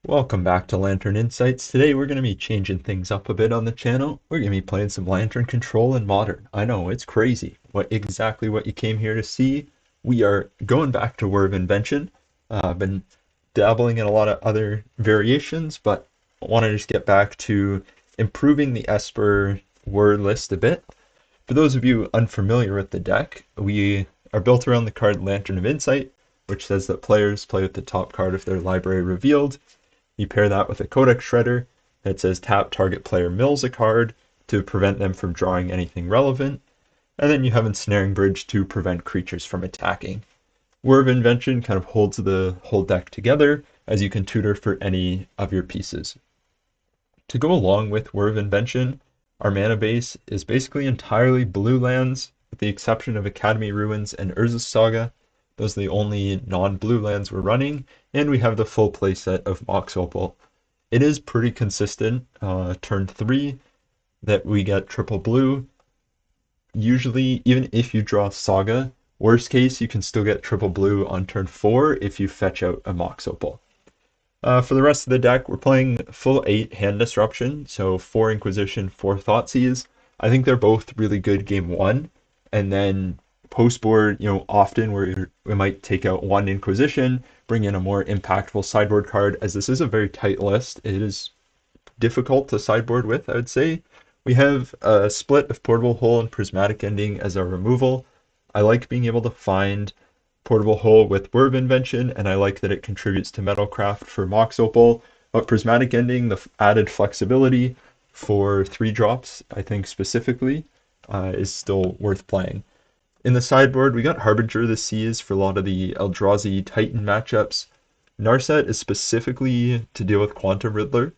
Welcome back to Lantern Insights. Today we're going to be changing things up a bit on the channel. We're going to be playing some Lantern Control in Modern. I know, it's crazy. Exactly what you came here to see. We are going back to Whir of Invention. I've been dabbling in a lot of other variations, but I want to just get back to improving the Esper word list a bit. For those of you unfamiliar with the deck, we are built around the card Lantern of Insight, which says that players play with the top card of their library revealed. You pair that with a Codex Shredder that says tap target player mills a card to prevent them from drawing anything relevant, and then you have Ensnaring Bridge to prevent creatures from attacking. Whir of Invention kind of holds the whole deck together as you can tutor for any of your pieces. To go along with Whir of Invention, our mana base is basically entirely blue lands, with the exception of Academy Ruins and Urza's Saga. Those are the only non-blue lands we're running, and we have the full playset of Mox Opal. It is pretty consistent, turn 3, that we get triple blue. Usually, even if you draw Saga, worst case, you can still get triple blue on turn 4 if you fetch out a Mox Opal. For the rest of the deck, we're playing full 8 Hand Disruption, so 4 Inquisition, 4 Thoughtseize. I think they're both really good game 1, and then post board, often we might take out 1 Inquisition, bring in a more impactful sideboard card, as this is a very tight list. It is difficult to sideboard with, I would say. We have a split of Portable Hole and Prismatic Ending as our removal. I like being able to find Portable Hole with Whir of Invention, and I like that it contributes to Metalcraft for Mox Opal. But Prismatic Ending, the added flexibility for 3 drops, I think specifically, is still worth playing. In the sideboard, we got Harbinger of the Seas for a lot of the Eldrazi Titan matchups. Narset is specifically to deal with Quantum Riddler,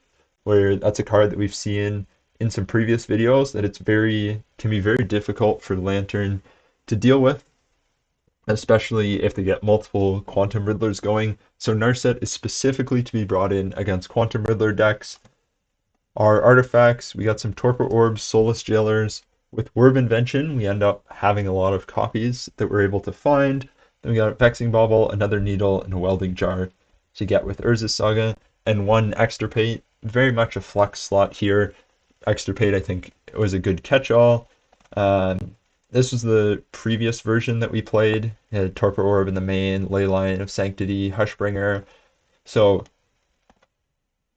where that's a card that we've seen in some previous videos that can be very difficult for Lantern to deal with, especially if they get multiple Quantum Riddlers going. So Narset is specifically to be brought in against Quantum Riddler decks. Our artifacts, we got some Torpor Orbs, Soulless Jailers. With Whir of Invention, we end up having a lot of copies that we're able to find. Then we got a Vexing Bauble, another Needle, and a Welding Jar to get with Urza's Saga, and 1 Extirpate. Very much a flex slot here. Extirpate, I think, was a good catch-all. This was the previous version that we played. It had Torpor Orb in the main, Leyline of Sanctity, Hushbringer. So,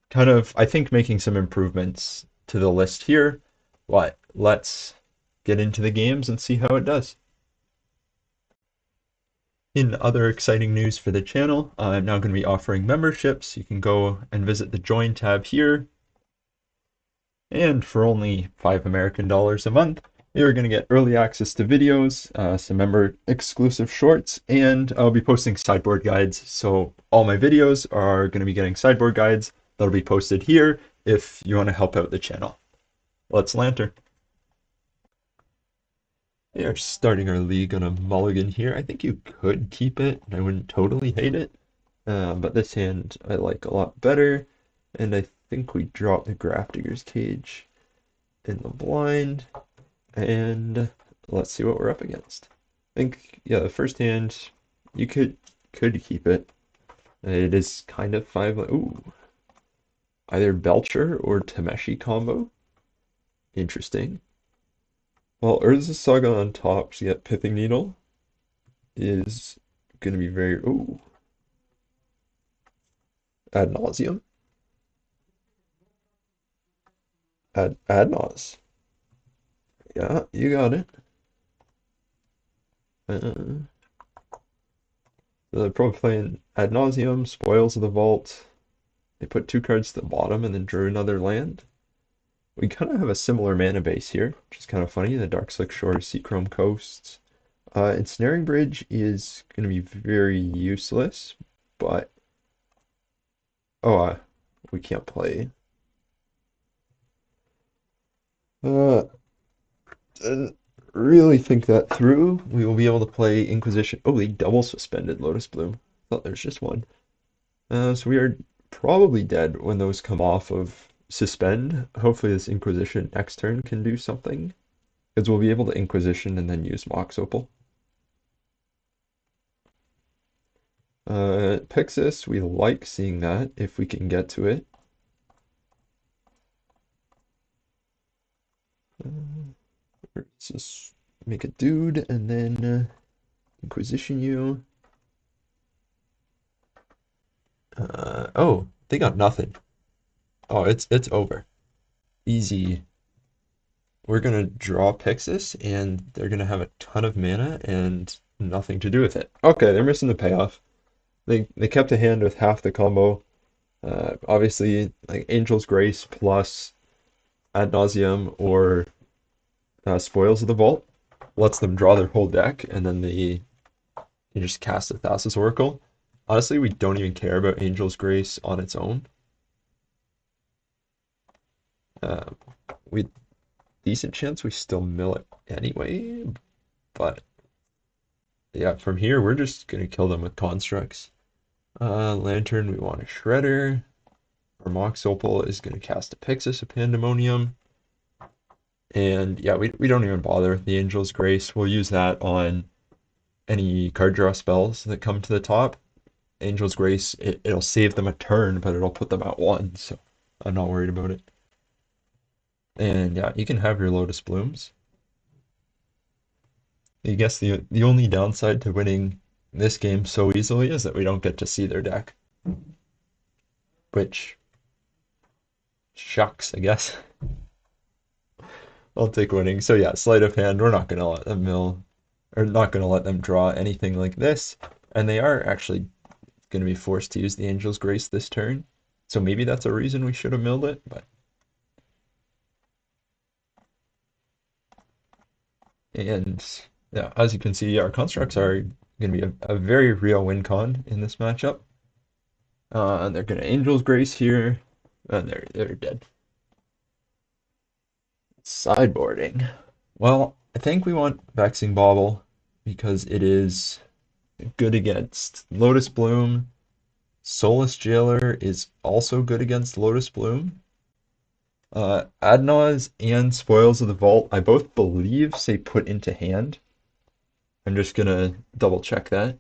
kind of, I think, making some improvements to the list here. But let's get into the games and see how it does. In other exciting news for the channel, I'm now going to be offering memberships. You can go and visit the Join tab here. And for only $5 a month, you're going to get early access to videos, some member exclusive shorts, and I'll be posting sideboard guides. So all my videos are going to be getting sideboard guides that'll be posted here if you want to help out the channel. Let's Lantern. We are starting our league on a mulligan here. I think you could keep it. I wouldn't totally hate it. But this hand I like a lot better. And I think we drop the Grafdigger's Cage in the blind. And let's see what we're up against. I think, yeah, the first hand, you could keep it. It is kind of 5. Ooh. Either Belcher or Tameshi combo. Interesting. Well, Urza's Saga on top, so you get Pithing Needle is going to be very... Ooh. Ad Nauseam. Ad Naus. Yeah, you got it. They're probably playing Ad Nauseam, Spoils of the Vault. They put 2 cards to the bottom and then drew another land. We kind of have a similar mana base here, which is kind of funny. The Darkslick Shores, Seachrome Coasts. Ensnaring Bridge is going to be very useless, but... Oh, we can't play. Didn't really think that through. We will be able to play Inquisition. Oh, they double suspended Lotus Bloom. Thought there's just one. So we are probably dead when those come off of suspend. Hopefully this Inquisition next turn can do something, because we'll be able to Inquisition and then use Mox Opal. Pixis, we like seeing that if we can get to it. Let's just make a dude and then Inquisition you. Oh, they got nothing. Oh, it's over. Easy. We're gonna draw Pixis and they're gonna have a ton of mana and nothing to do with it. Okay, they're missing the payoff. They kept a hand with half the combo. Obviously, like Angel's Grace plus Ad Nauseam or Spoils of the Vault lets them draw their whole deck, and then you just cast a Thassa's Oracle. Honestly, we don't even care about Angel's Grace on its own. Uh, we decent chance we still mill it anyway, but yeah, from here we're just gonna kill them with constructs. Lantern, we want a Shredder. Our Mox Opal is gonna cast a Pixis of Pandemonium. And yeah, we don't even bother with the Angel's Grace. We'll use that on any card draw spells that come to the top. Angel's Grace, it'll save them a turn, but it'll put them at one, so I'm not worried about it. And yeah, you can have your Lotus Blooms. I guess the only downside to winning this game so easily is that we don't get to see their deck, which shucks, I guess. I'll take winning. So yeah, sleight of hand, we're not gonna let them mill, or not gonna let them draw anything like this. And they are actually gonna be forced to use the Angel's Grace this turn. So maybe that's a reason we should have milled it, but and yeah, as you can see, our constructs are gonna be a very real win con in this matchup. And they're gonna Angel's Grace here, and they're dead. Sideboarding. Well, I think we want Vexing Bauble because it is good against Lotus Bloom. Soulless Jailer is also good against Lotus Bloom. Adnaz and Spoils of the Vault, I both believe say put into hand. I'm just gonna double check that.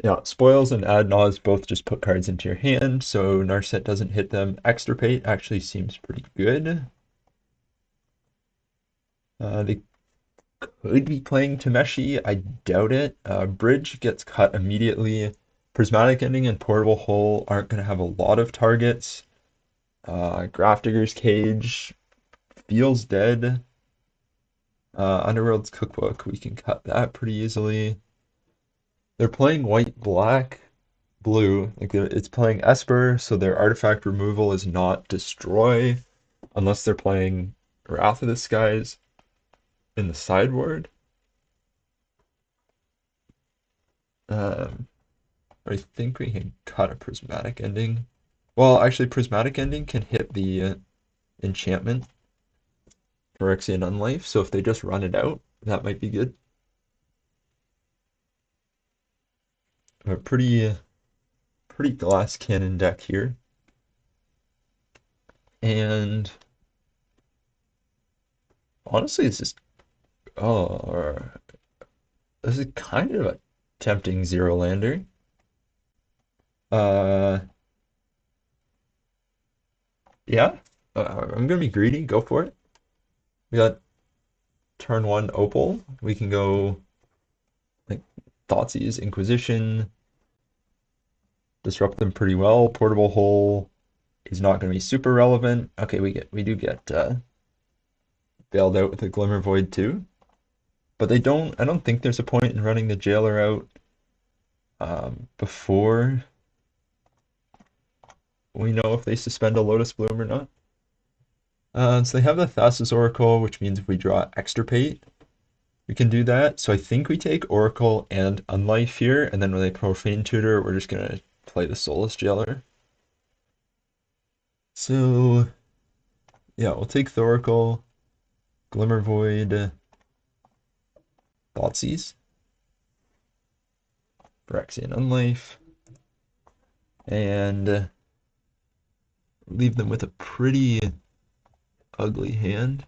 Yeah, Spoils and Adnaz both just put cards into your hand, so Narset doesn't hit them. Extirpate actually seems pretty good. They could be playing Tameshi, I doubt it. Bridge gets cut immediately. Prismatic Ending and Portable Hole aren't going to have a lot of targets. Grafdigger's Cage feels dead. Underworld's Cookbook, we can cut that pretty easily. They're playing white, black, blue. Like it's playing Esper, so their artifact removal is not destroy, unless they're playing Wrath of the Skies in the sideboard. Um, I think we can cut a Prismatic Ending. Well, actually, Prismatic Ending can hit the enchantment Phyrexian Unlife, so if they just run it out, that might be good. A pretty glass cannon deck here. And honestly, it's just oh, this is kind of a tempting zero lander. Uh, yeah, I'm gonna be greedy. Go for it. We got turn one Opal. We can go like Thoughtseize, Inquisition, disrupt them pretty well. Portable Hole is not going to be super relevant. Okay, we do get bailed out with a Glimmer Void too, but I don't think there's a point in running the Jailer out before we know if they suspend a Lotus Bloom or not. So they have the Thassa's Oracle, which means if we draw Extirpate, we can do that. So I think we take Oracle and Unlife here, and then when they Profane Tutor, we're just gonna play the Soulless Jailer. So yeah, we'll take Thoracle, Glimmer Void, Thoughtseize, Phyrexian Unlife, and leave them with a pretty ugly hand.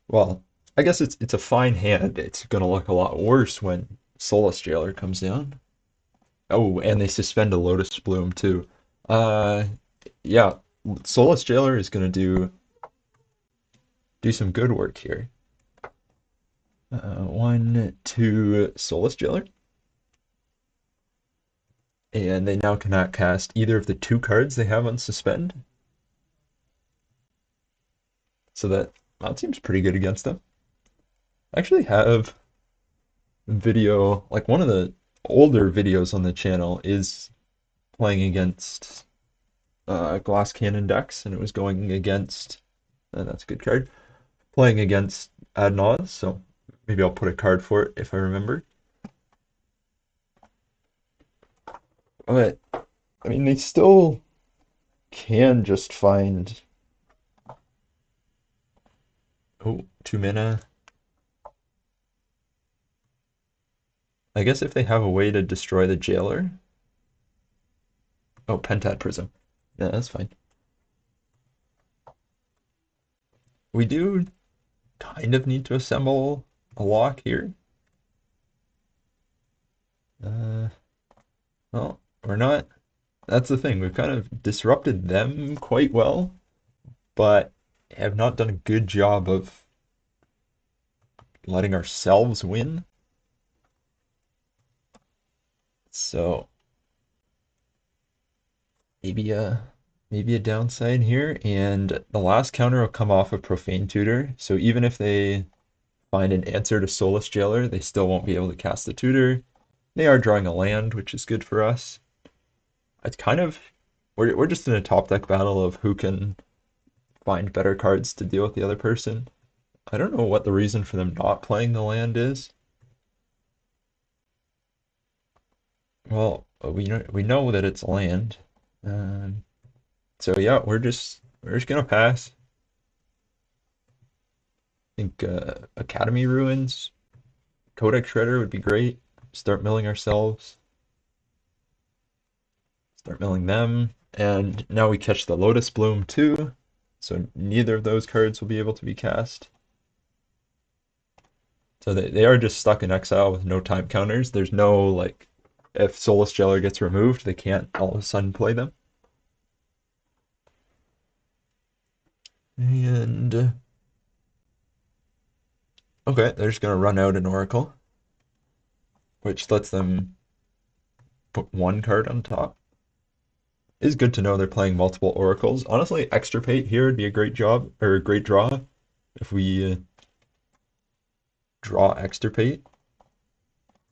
Well, I guess it's a fine hand. It's gonna look a lot worse when Soulless Jailer comes down. Oh, and they suspend a Lotus Bloom too. Uh, yeah, Soulless Jailer is gonna do some good work here. One, two, Soulless Jailer. And they now cannot cast either of the two cards they have on suspend. So that seems pretty good against them. I actually have video, like one of the older videos on the channel is playing against Glass Cannon decks, and it was going against, that's a good card, playing against Adnaz, so maybe I'll put a card for it if I remember. But, I mean, they still can just find, oh, 2 mana. I guess if they have a way to destroy the Jailer. Oh, Pentad Prism. Yeah, that's fine. We do kind of need to assemble a lock here. Uh, well, we're not. That's the thing. We've kind of disrupted them quite well, but have not done a good job of letting ourselves win. So maybe a downside here, and the last counter will come off of Profane Tutor. So even if they find an answer to Soulless Jailer, they still won't be able to cast the tutor. They are drawing a land, which is good for us. It's kind of we're just in a top deck battle of who can find better cards to deal with the other person. I don't know what the reason for them not playing the land is. Well, we know that it's land. Um, so yeah, we're just gonna pass. I think Academy Ruins, Codex Shredder would be great. Start milling ourselves. Start milling them. And now we catch the Lotus Bloom too. So neither of those cards will be able to be cast. So they are just stuck in exile with no time counters. There's no, like, if Soulless Jailer gets removed, they can't all of a sudden play them. And okay, they're just gonna run out an Oracle, which lets them put one card on top. It's good to know they're playing multiple Oracles. Honestly, Extirpate here would be a great job, or a great draw, if we draw Extirpate.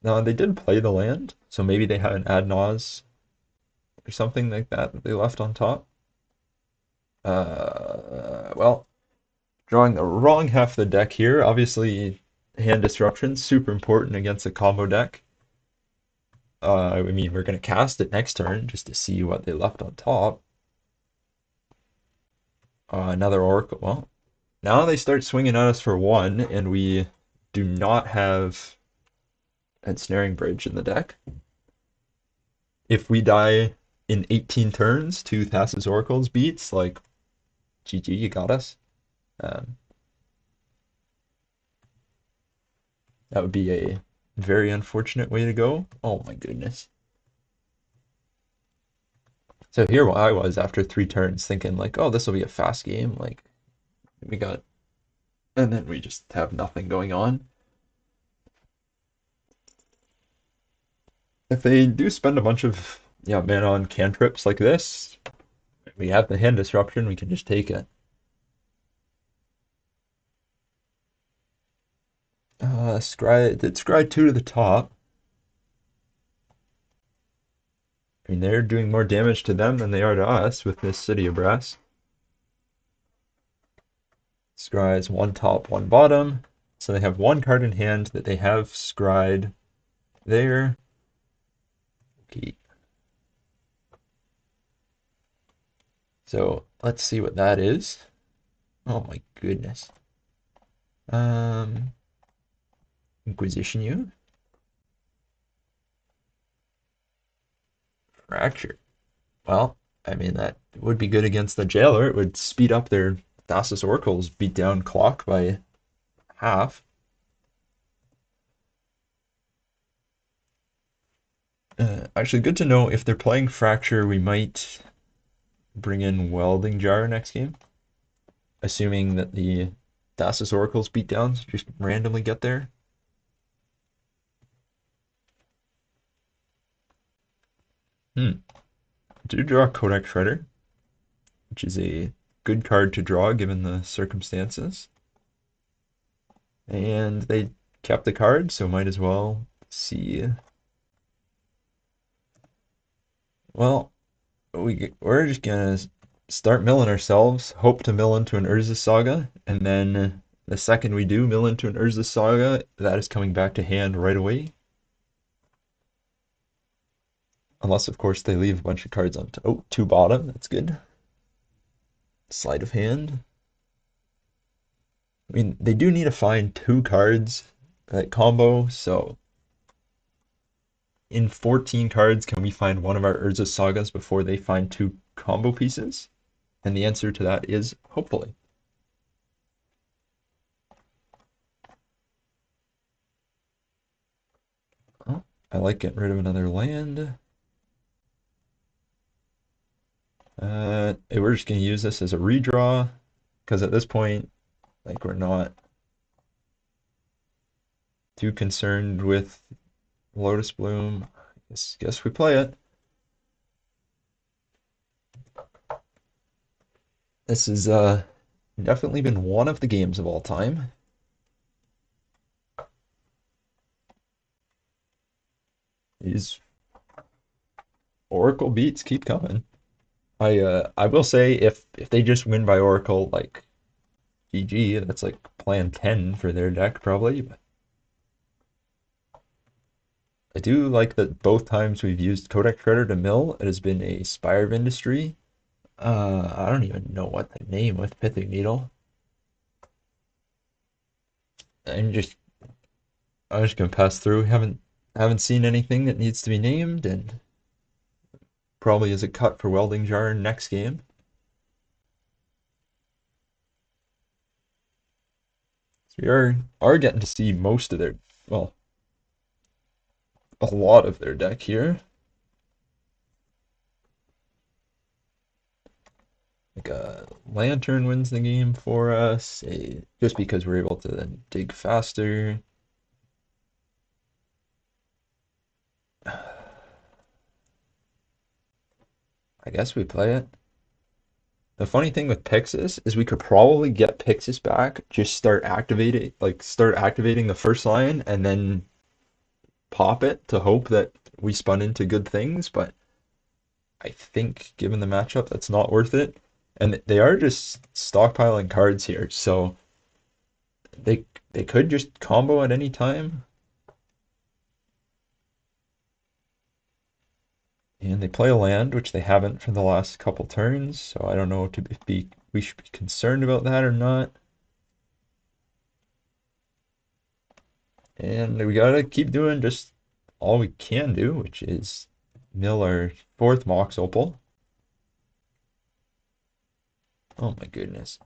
Now, they did play the land, so maybe they had an Ad Naus or something like that that they left on top. Well, drawing the wrong half of the deck here. Obviously, hand disruption, super important against a combo deck. I mean, we're going to cast it next turn just to see what they left on top. Another Oracle. Well, now they start swinging at us for one, and we do not have Ensnaring Bridge in the deck. If we die in 18 turns to Thassa's Oracles beats, like, GG, you got us. Um, that would be a very unfortunate way to go. Oh my goodness. So here I was after 3 turns thinking like, oh, this will be a fast game. Like we got, and then we just have nothing going on. If they do spend a bunch of mana on cantrips like this, we have the hand disruption, we can just take it. Scry 2 to the top. I mean, they're doing more damage to them than they are to us with this City of Brass. Scry's one top, one bottom. So they have one card in hand that they have scryed there. Okay. So let's see what that is. Oh my goodness. Inquisition you. Fracture. Well, I mean, that would be good against the Jailer. It would speed up their Thassa's Oracle's beatdown clock by half. Actually, good to know if they're playing Fracture, we might bring in Welding Jar next game, assuming that the Thassa's Oracle's beatdowns just randomly get there. Do draw Kodak Shredder, which is a good card to draw given the circumstances. And they kept the card, so might as well see. Well, we're just gonna start milling ourselves, hope to mill into an Urza Saga, and then the second we do mill into an Urza Saga, that is coming back to hand right away. Unless, of course, they leave a bunch of cards on. Oh, two bottom, that's good. Sleight of hand. I mean, they do need to find two cards that combo, so in 14 cards, can we find one of our Urza Sagas before they find two combo pieces? And the answer to that is hopefully. Oh, I like getting rid of another land. We're just going to use this as a redraw, because at this point, like, we're not too concerned with Lotus Bloom. Guess we play it. This has definitely been one of the games of all time. These Oracle beats keep coming. I will say if they just win by Oracle, like GG, that's like plan 10 for their deck probably. But I do like that both times we've used Codex Shredder to mill, it has been a Spire of Industry. I don't even know what the name with Pithing Needle. I'm just I'm just gonna pass through. Haven't seen anything that needs to be named, and probably is a cut for Welding Jar next game. So we are getting to see most of their, well, a lot of their deck here. Like a Lantern wins the game for us, just because we're able to then dig faster. I guess we play it. The funny thing with Pixis is we could probably get Pixis back, just start activating the first line and then pop it to hope that we spun into good things, but I think given the matchup, that's not worth it. And they are just stockpiling cards here, so they could just combo at any time. And they play a land, which they haven't for the last couple turns, so I don't know if we should be concerned about that or not. And we gotta keep doing just all we can do, which is mill our fourth Mox Opal. Oh my goodness.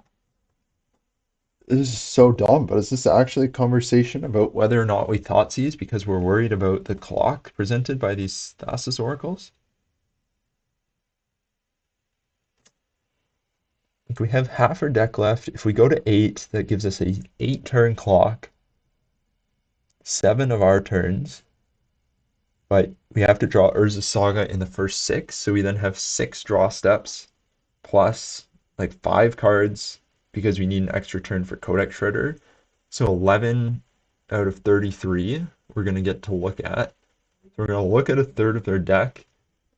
This is so dumb, but is this actually a conversation about whether or not we Thoughtseize because we're worried about the clock presented by these Thassa's Oracles? Like we have half our deck left. If we go to 8, that gives us a 8-turn clock, 7 of our turns, but we have to draw Urza Saga in the first 6, so we then have 6 draw steps plus like 5 cards because we need an extra turn for Codex Shredder. So 11 out of 33 we're going to get to look at. So we're going to look at a third of their deck,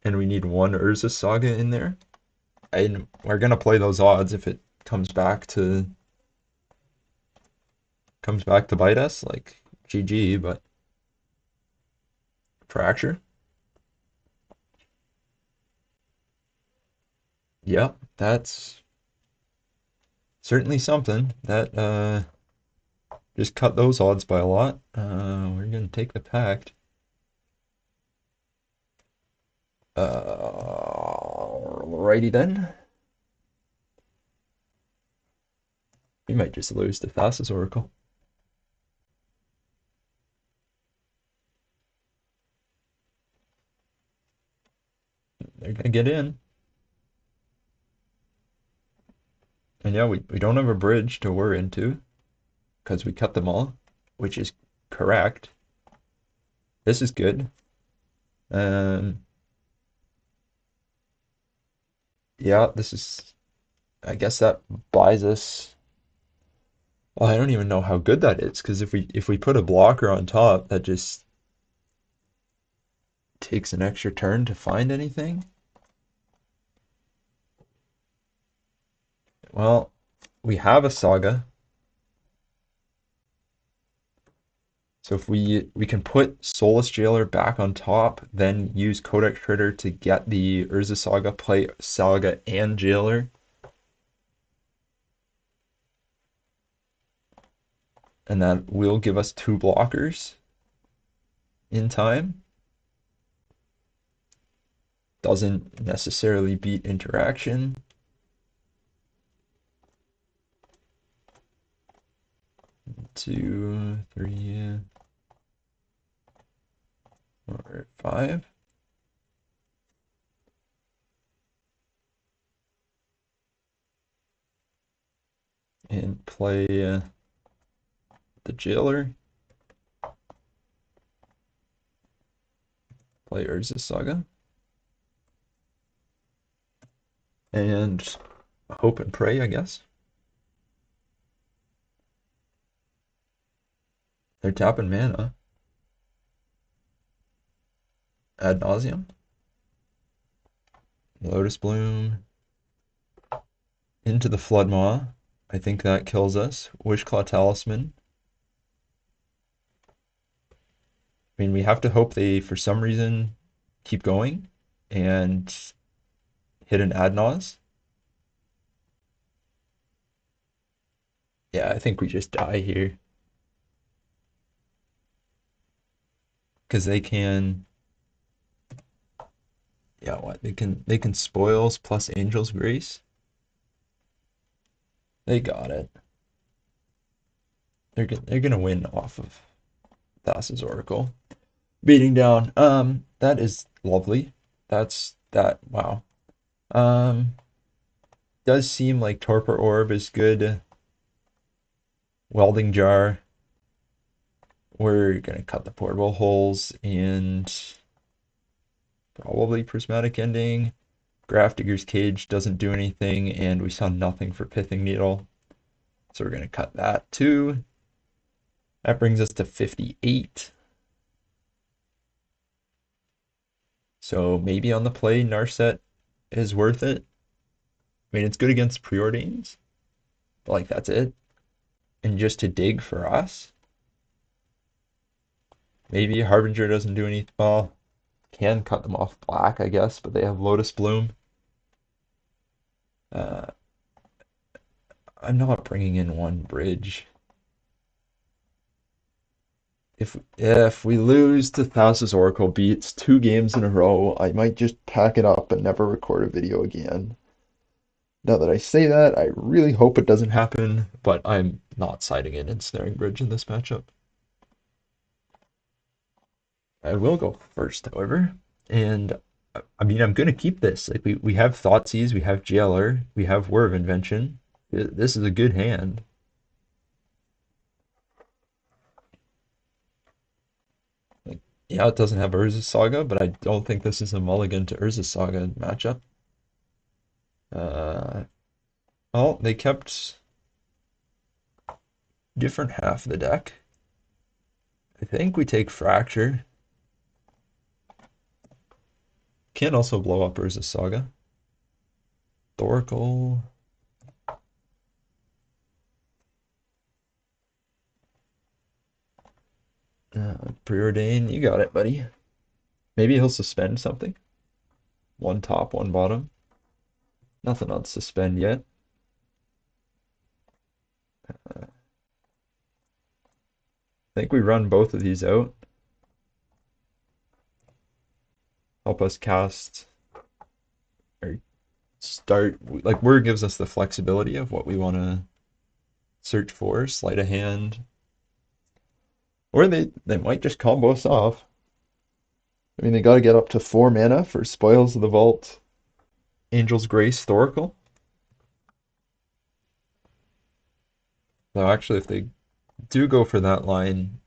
and we need one Urza Saga in there. And we're going to play those odds if it comes back to bite us, like GG, but Fracture. Yep, that's certainly something. That just cut those odds by a lot. We're gonna take the pact. Righty then. We might just lose to Thassa's Oracle. They're gonna get in. And yeah, we don't have a bridge to whir into because we cut them all, which is correct. This is good. Um, yeah, this is, I guess that buys us. Well, I don't even know how good that is because if we put a blocker on top, that just takes an extra turn to find anything. Well, we have a saga. So if we can put Soulless Jailer back on top, then use Codex Critter to get the Urza Saga, play Saga and Jailer, and that will give us 2 blockers in time. Doesn't necessarily beat interaction. Two, three, 4, 5. And play the Jailer. Play Urza Saga. And hope and pray, I guess. They're tapping mana. Ad Nauseam. Lotus Bloom. Into the Floodmaw. I think that kills us. Wishclaw Talisman. I mean, we have to hope they, for some reason, keep going and hit an Adnaz. Yeah, I think we just die here. Because they can... Yeah, what? They can spoils plus Angel's Grace. They got it. They're gonna win off of Thassa's Oracle. Beating down. That is lovely. Wow. Um, does seem like Torpor Orb is good. Welding Jar. We're gonna cut the portable holes and probably Prismatic Ending. Grafdigger's Cage doesn't do anything, and we saw nothing for Pithing Needle. So we're gonna cut that too. That brings us to 58. So maybe on the play, Narset is worth it. I mean, it's good against Preordains, but like that's it. And just to dig for us, maybe Harbinger doesn't do anything. Well, can cut them off black, I guess, but they have Lotus Bloom. Uh, I'm not bringing in one bridge. If we lose to Thassa's Oracle beats 2 games in a row, I might just pack it up and never record a video again. Now that I say that, I really hope it doesn't happen, but I'm not siding in Ensnaring Bridge in this matchup. I will go first, however, and I mean I'm gonna keep this. Like we have Thoughtseize, we have Jailer, we have Whir of Invention. This is a good hand. Like, yeah, it doesn't have Urza Saga, but I don't think this is a mulligan to Urza Saga matchup. Oh, they kept different half of the deck. I think we take Fracture. Can also blow up Urza Saga. Thoracle. Preordain, you got it, buddy. Maybe he'll suspend something. 1 top, 1 bottom. Nothing on suspend yet. I think we run both of these out. Help us cast or start. Like, Whir gives us the flexibility of what we want to search for, sleight of hand. Or they might just combo us off. I mean, they got to get up to 4 mana for Spoils of the Vault, Angel's Grace, Thoracle. Though actually, if they do go for that line,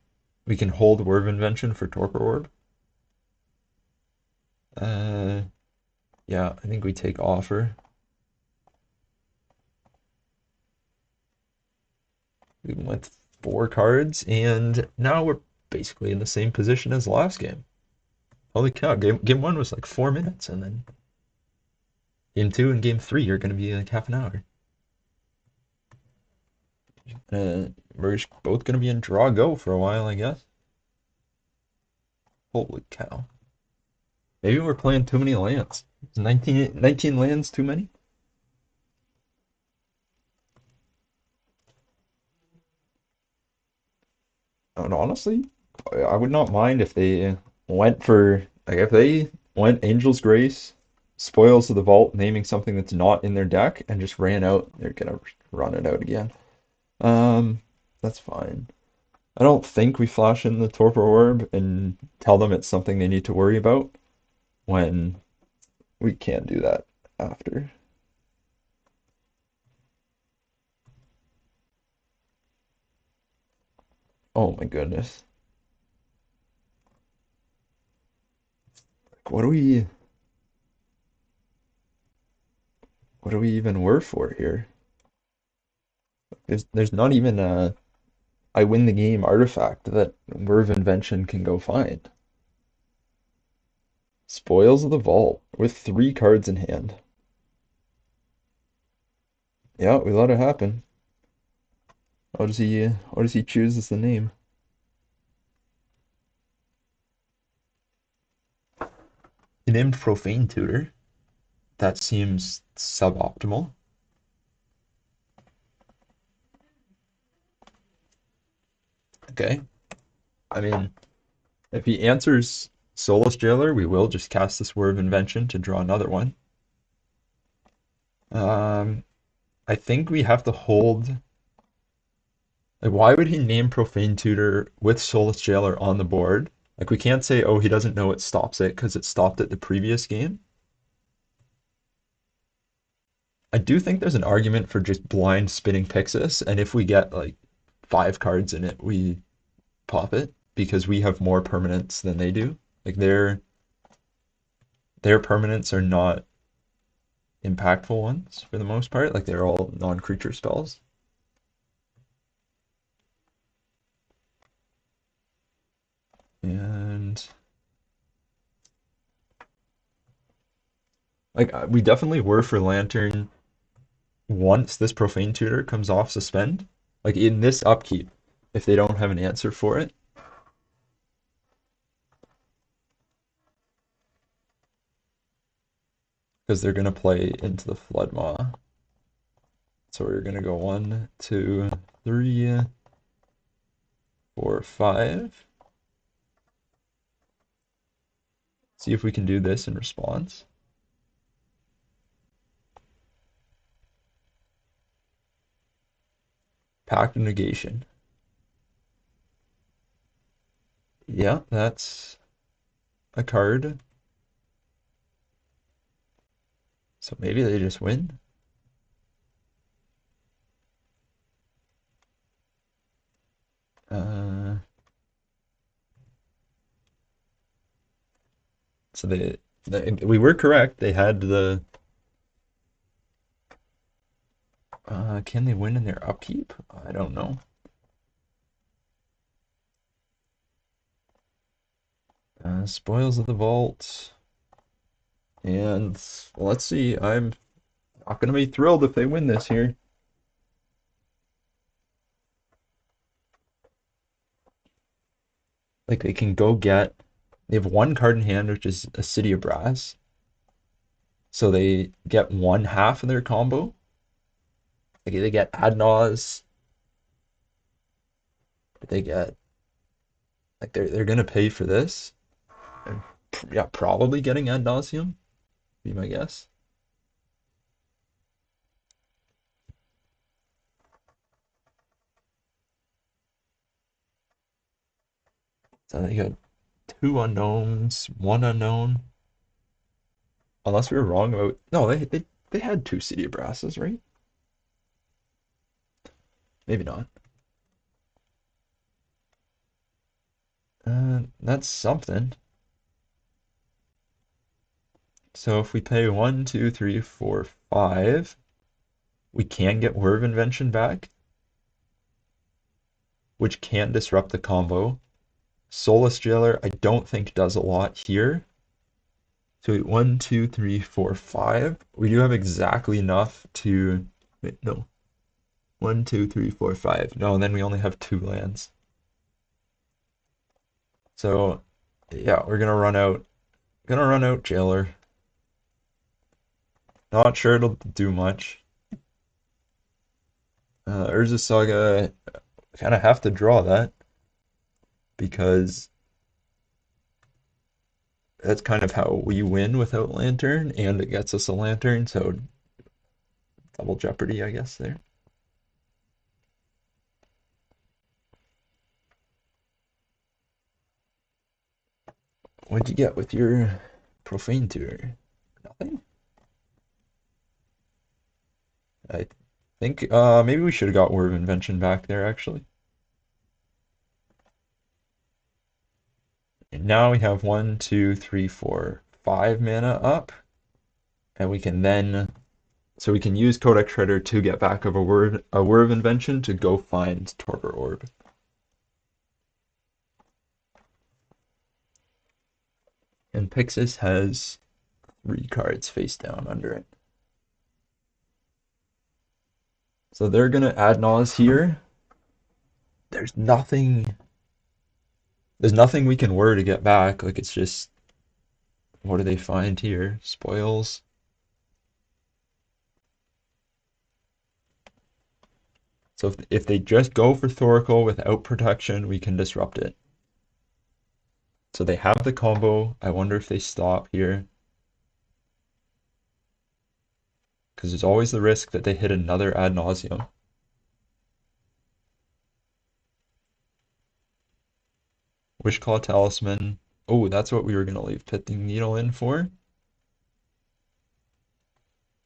we can hold Whir of Invention for Torpor Orb. Uh, yeah, I think we take offer. We went 4 cards, and now we're basically in the same position as last game. Holy cow, game 1 was like 4 minutes, and then game 2 and game 3 are going to be like half an hour. We're both going to be in draw go for a while, I guess. Holy cow. Maybe we're playing too many lands. Is 19 lands too many? And honestly, I would not mind if they went for, like, if they went Angel's Grace, Spoils of the Vault, naming something that's not in their deck, and just ran out. They're gonna run it out again. Um, that's fine. I don't think we flash in the Torpor Orb and tell them it's something they need to worry about when we can't do that after. Oh my goodness. Like, what do we even work for here? There's not even a I win the game artifact that Whir of Invention can go find. Spoils of the Vault with 3 cards in hand. Yeah, we let it happen. What does he choose as the name? He named Profane Tutor. That seems suboptimal. Okay. I mean, if he answers Soulless Jailer, we will just cast this Whir of Invention to draw another one. Um, I think we have to hold. Like, why would he name Profane Tutor with Soulless Jailer on the board? Like, we can't say, oh, he doesn't know it stops it because it stopped it the previous game. I do think there's an argument for just blind spinning Pixis, and if we get like 5 cards in it, we pop it because we have more permanents than they do. Like their permanents are not impactful ones for the most part. Like they're all non-creature spells. And like we definitely were for Lantern once this Profane Tutor comes off suspend. Like in this upkeep, if they don't have an answer for it, because they're gonna play into the Floodmaw. So we're gonna go 1, 2, 3, 4, 5. See if we can do this in response. Pact of Negation. Yeah, that's a card. So maybe they just win. Uh, so we were correct. They had the. Can they win in their upkeep? I don't know. Spoils of the Vault. And let's see. I'm not gonna be thrilled if they win this here. Like they can go get. They have 1 card in hand, which is a City of Brass. So they get 1/2 of their combo. Like they get Ad Naus. They get like they're gonna pay for this. And yeah, probably getting Ad Nauseam, be my guess. So they got two unknowns, one unknown. Unless we were wrong about. No, they had two City of Brasses, right? Maybe not. That's something. So if we pay 1, 2, 3, 4, 5, we can get Whir of Invention back, which can disrupt the combo. Soulless Jailer, I don't think does a lot here. So 1, 2, 3, 4, 5. We do have exactly enough to. Wait, no. 1, 2, 3, 4, 5. No, and then we only have two lands. So yeah, we're gonna run out. Gonna run out Jailer. Not sure it'll do much. Urza Saga, kind of have to draw that because that's kind of how we win without Lantern, and it gets us a Lantern, so double jeopardy, I guess, there. What'd you get with your Profane Tour? Nothing? I think maybe we should have got Whir of Invention back there, actually. And now we have 1, 2, 3, 4, 5 mana up, and we can then so we can use Codex Shredder to get back of a Whir of Invention to go find Torpor Orb. And Pixis has 3 cards face down under it. So they're gonna add Naws here. There's nothing we can Whir to get back. Like it's just what do they find here? Spoils. So if they just go for Thoracle without protection, we can disrupt it. So they have the combo. I wonder if they stop here. Because there's always the risk that they hit another Ad Nauseam. Wishclaw Talisman. Oh, that's what we were going to leave Pithing Needle in for.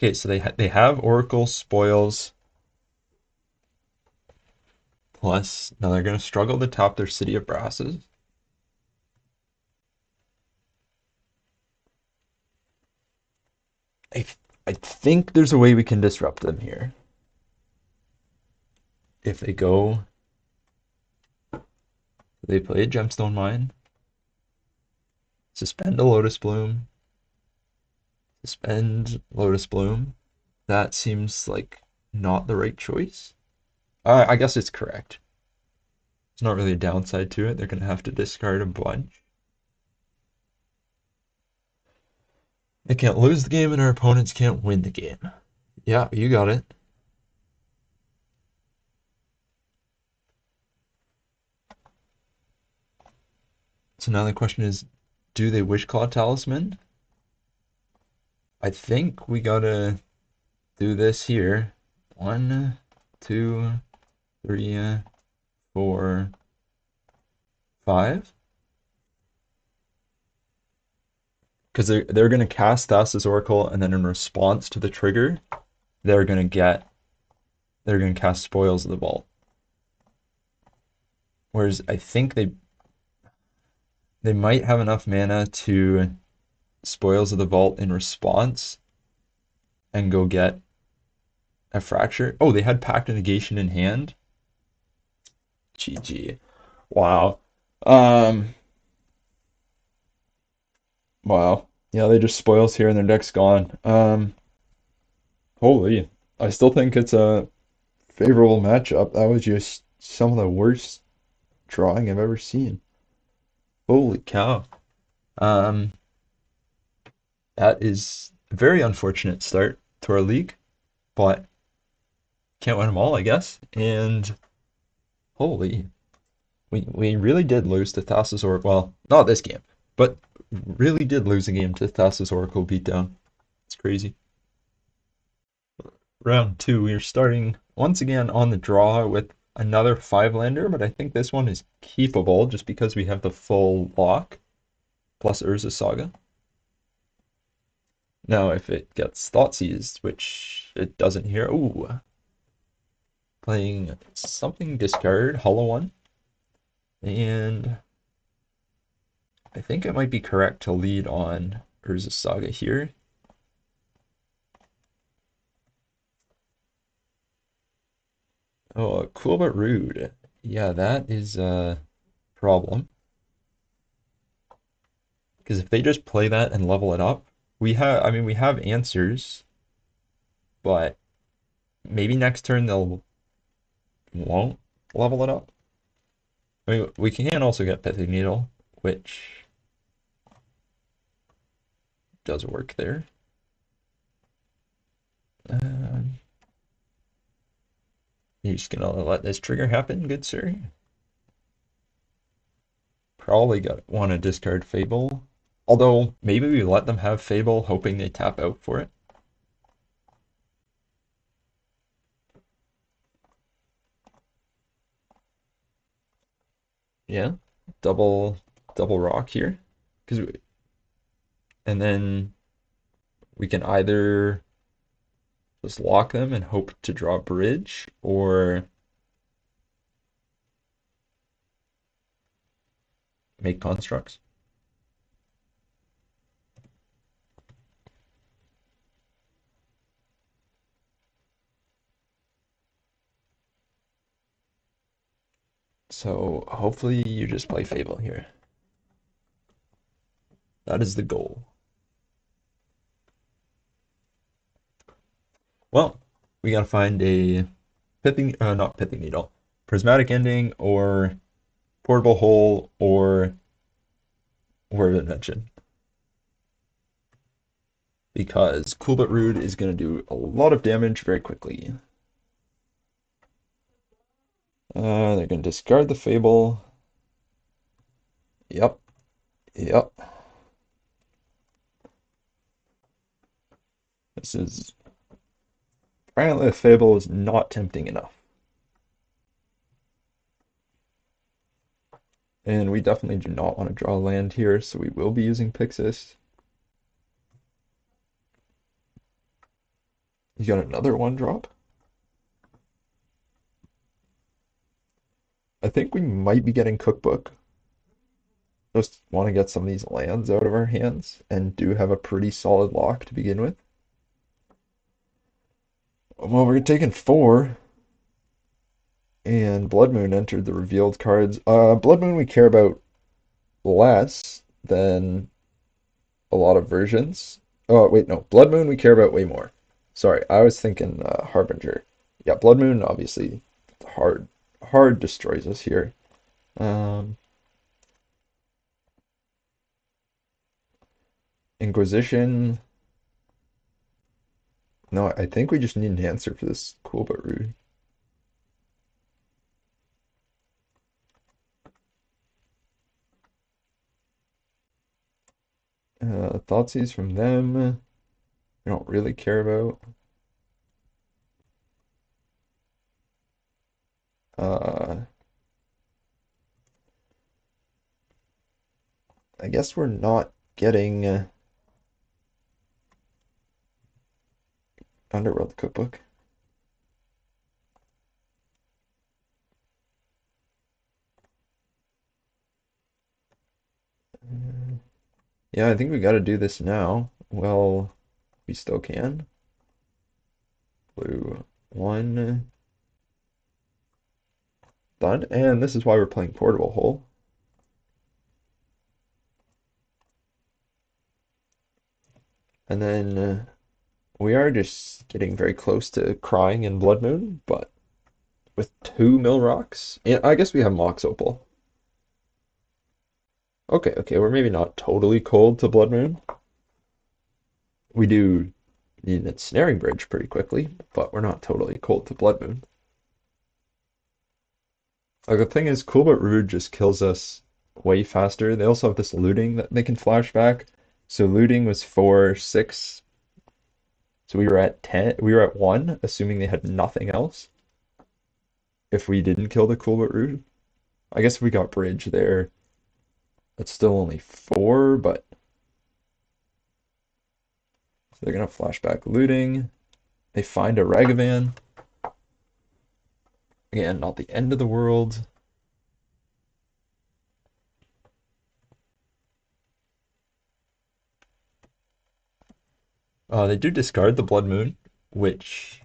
Okay, so they have Oracle, Spoils. Plus, now they're going to struggle to top their City of Brasses. I think there's a way we can disrupt them here. If they go, they play a Gemstone Mine, suspend a Lotus Bloom, suspend Lotus Bloom. That seems like not the right choice. I guess it's correct. There's not really a downside to it. They're going to have to discard a bunch. They can't lose the game and our opponents can't win the game. Yeah, you got it. So now the question is, do they Wishclaw Talisman? I think we gotta do this here. 1, 2, 3, 4, 5. Because they're gonna cast Thassa's Oracle, and then in response to the trigger, they're gonna cast Spoils of the Vault. Whereas I think they might have enough mana to Spoils of the Vault in response and go get a Fracture. Oh, they had Pact of Negation in hand. GG. Wow. Wow. Yeah, they just spoils here and their deck's gone. Holy. I still think it's a favorable matchup. That was just some of the worst drawing I've ever seen. Holy cow. Um, that is a very unfortunate start to our league, but can't win them all, I guess. And holy, we really did lose to Thassa's Oracle. Well, not this game, but really did lose a game to Thassa's Oracle beatdown. It's crazy. Round 2, we are starting once again on the draw with another 5-lander, but I think this one is keepable just because we have the full lock. plus Urza Saga. Now, if it gets Thoughtseize, which it doesn't here, ooh, playing something discard, Hollow One, and I think it might be correct to lead on Urza Saga here. Oh, cool but rude. Yeah, that is a problem. Because if they just play that and level it up, I mean, we have answers, but maybe next turn they'll won't level it up. I mean, we can also get Pithing Needle, which does work there. Um, you're just gonna let this trigger happen, good sir? Probably want to discard Fable. Although, maybe we let them have Fable, hoping they tap out for it. Yeah, double rock here. And then we can either just lock them and hope to draw bridge, or make constructs. So hopefully you just play Fable here. That is the goal. Well, we gotta find a not Pithing Needle, Prismatic Ending, or Portable Hole, or Whir of Invention. Because Cool But Rude is gonna do a lot of damage very quickly. They're gonna discard the Fable. Yep, yep. This is apparently the Fable is not tempting enough. And we definitely do not want to draw land here, so we will be using Pixis. You got another one drop? I think we might be getting Cookbook. Just want to get some of these lands out of our hands and do have a pretty solid lock to begin with. Well, we're taking 4. And Blood Moon entered the revealed cards. Blood Moon we care about less than a lot of versions. Oh, wait, no. Blood Moon we care about way more. Sorry, I was thinking Harbinger. Yeah, Blood Moon obviously hard destroys us here. Um, Inquisition. No, I think we just need an answer for this cool but rude. Thoughtseize from them. We don't really care about. Uh, I guess we're not getting Underworld Cookbook. Yeah, I think we got to do this now. Well, we still can. Blue 1. Done. And this is why we're playing Portable Hole. And then we are just getting very close to crying in Blood Moon, but with 2 mill rocks. Yeah, I guess we have Mox Opal. Okay, we're maybe not totally cold to Blood Moon. We do need a Snaring Bridge pretty quickly, but we're not totally cold to Blood Moon. Like the thing is, Cool but Rude just kills us way faster. They also have this looting that they can flash back. So looting was 4, 6. So we were at 10. We were at 1, assuming they had nothing else. If we didn't kill the Cool but Rude. I guess we got Bridge there. It's still only 4, but so they're gonna flashback looting. They find a Ragavan. Again, not the end of the world. They do discard the Blood Moon, which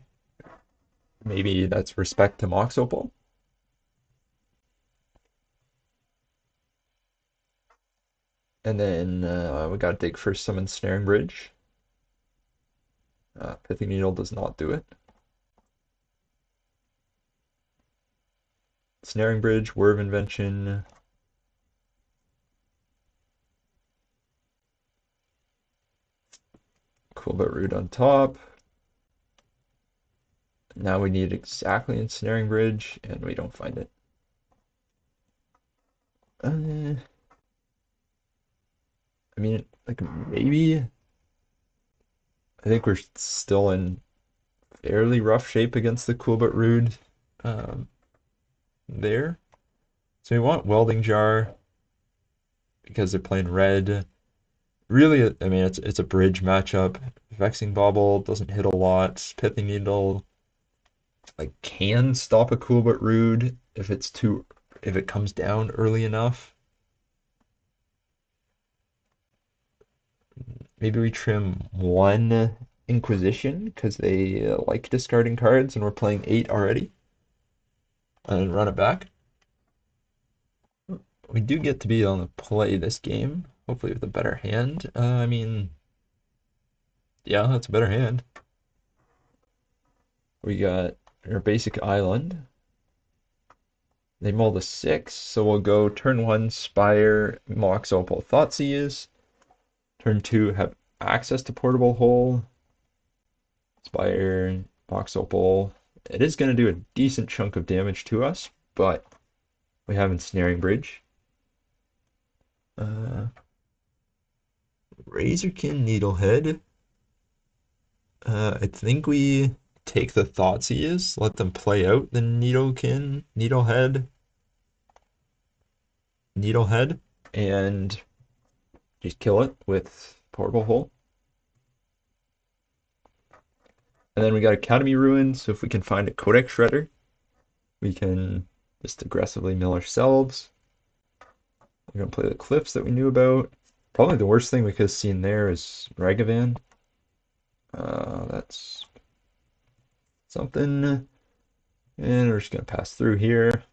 maybe that's respect to Mox Opal. And then we gotta dig for Summon Snaring Bridge. Pithing Needle does not do it. Snaring Bridge, Whir of Invention. Cool but Root on top. Now we need exactly Ensnaring Bridge, and we don't find it. I mean, like maybe. I think we're still in fairly rough shape against the Cool but Rude um, there. So we want Welding Jar because they're playing red. Really, I mean, it's a bridge matchup. Vexing Bauble doesn't hit a lot. Pithing Needle like can stop a Cool but Rude if it comes down early enough. Maybe we trim one Inquisition because they like discarding cards and we're playing 8 already. And run it back. We do get to be on the play this game, hopefully with a better hand. I mean, yeah, that's a better hand. We got our basic island. They mulled a 6, so we'll go turn 1, Spire, Mox Opal Thoughtseize. Turn 2, have access to Portable Hole. Spire, Mox Opal. It is going to do a decent chunk of damage to us, but we have Ensnaring Bridge. Razorkin Needlehead. I think we take the Thoughtseize, let them play out the Needlehead, and just kill it with Portable Hole. And then we got Academy Ruins, so if we can find a Codex Shredder, we can just aggressively mill ourselves. We're gonna play the Cliffs that we knew about. Probably the worst thing we could have seen there is Ragavan. That's something. And we're just gonna pass through here.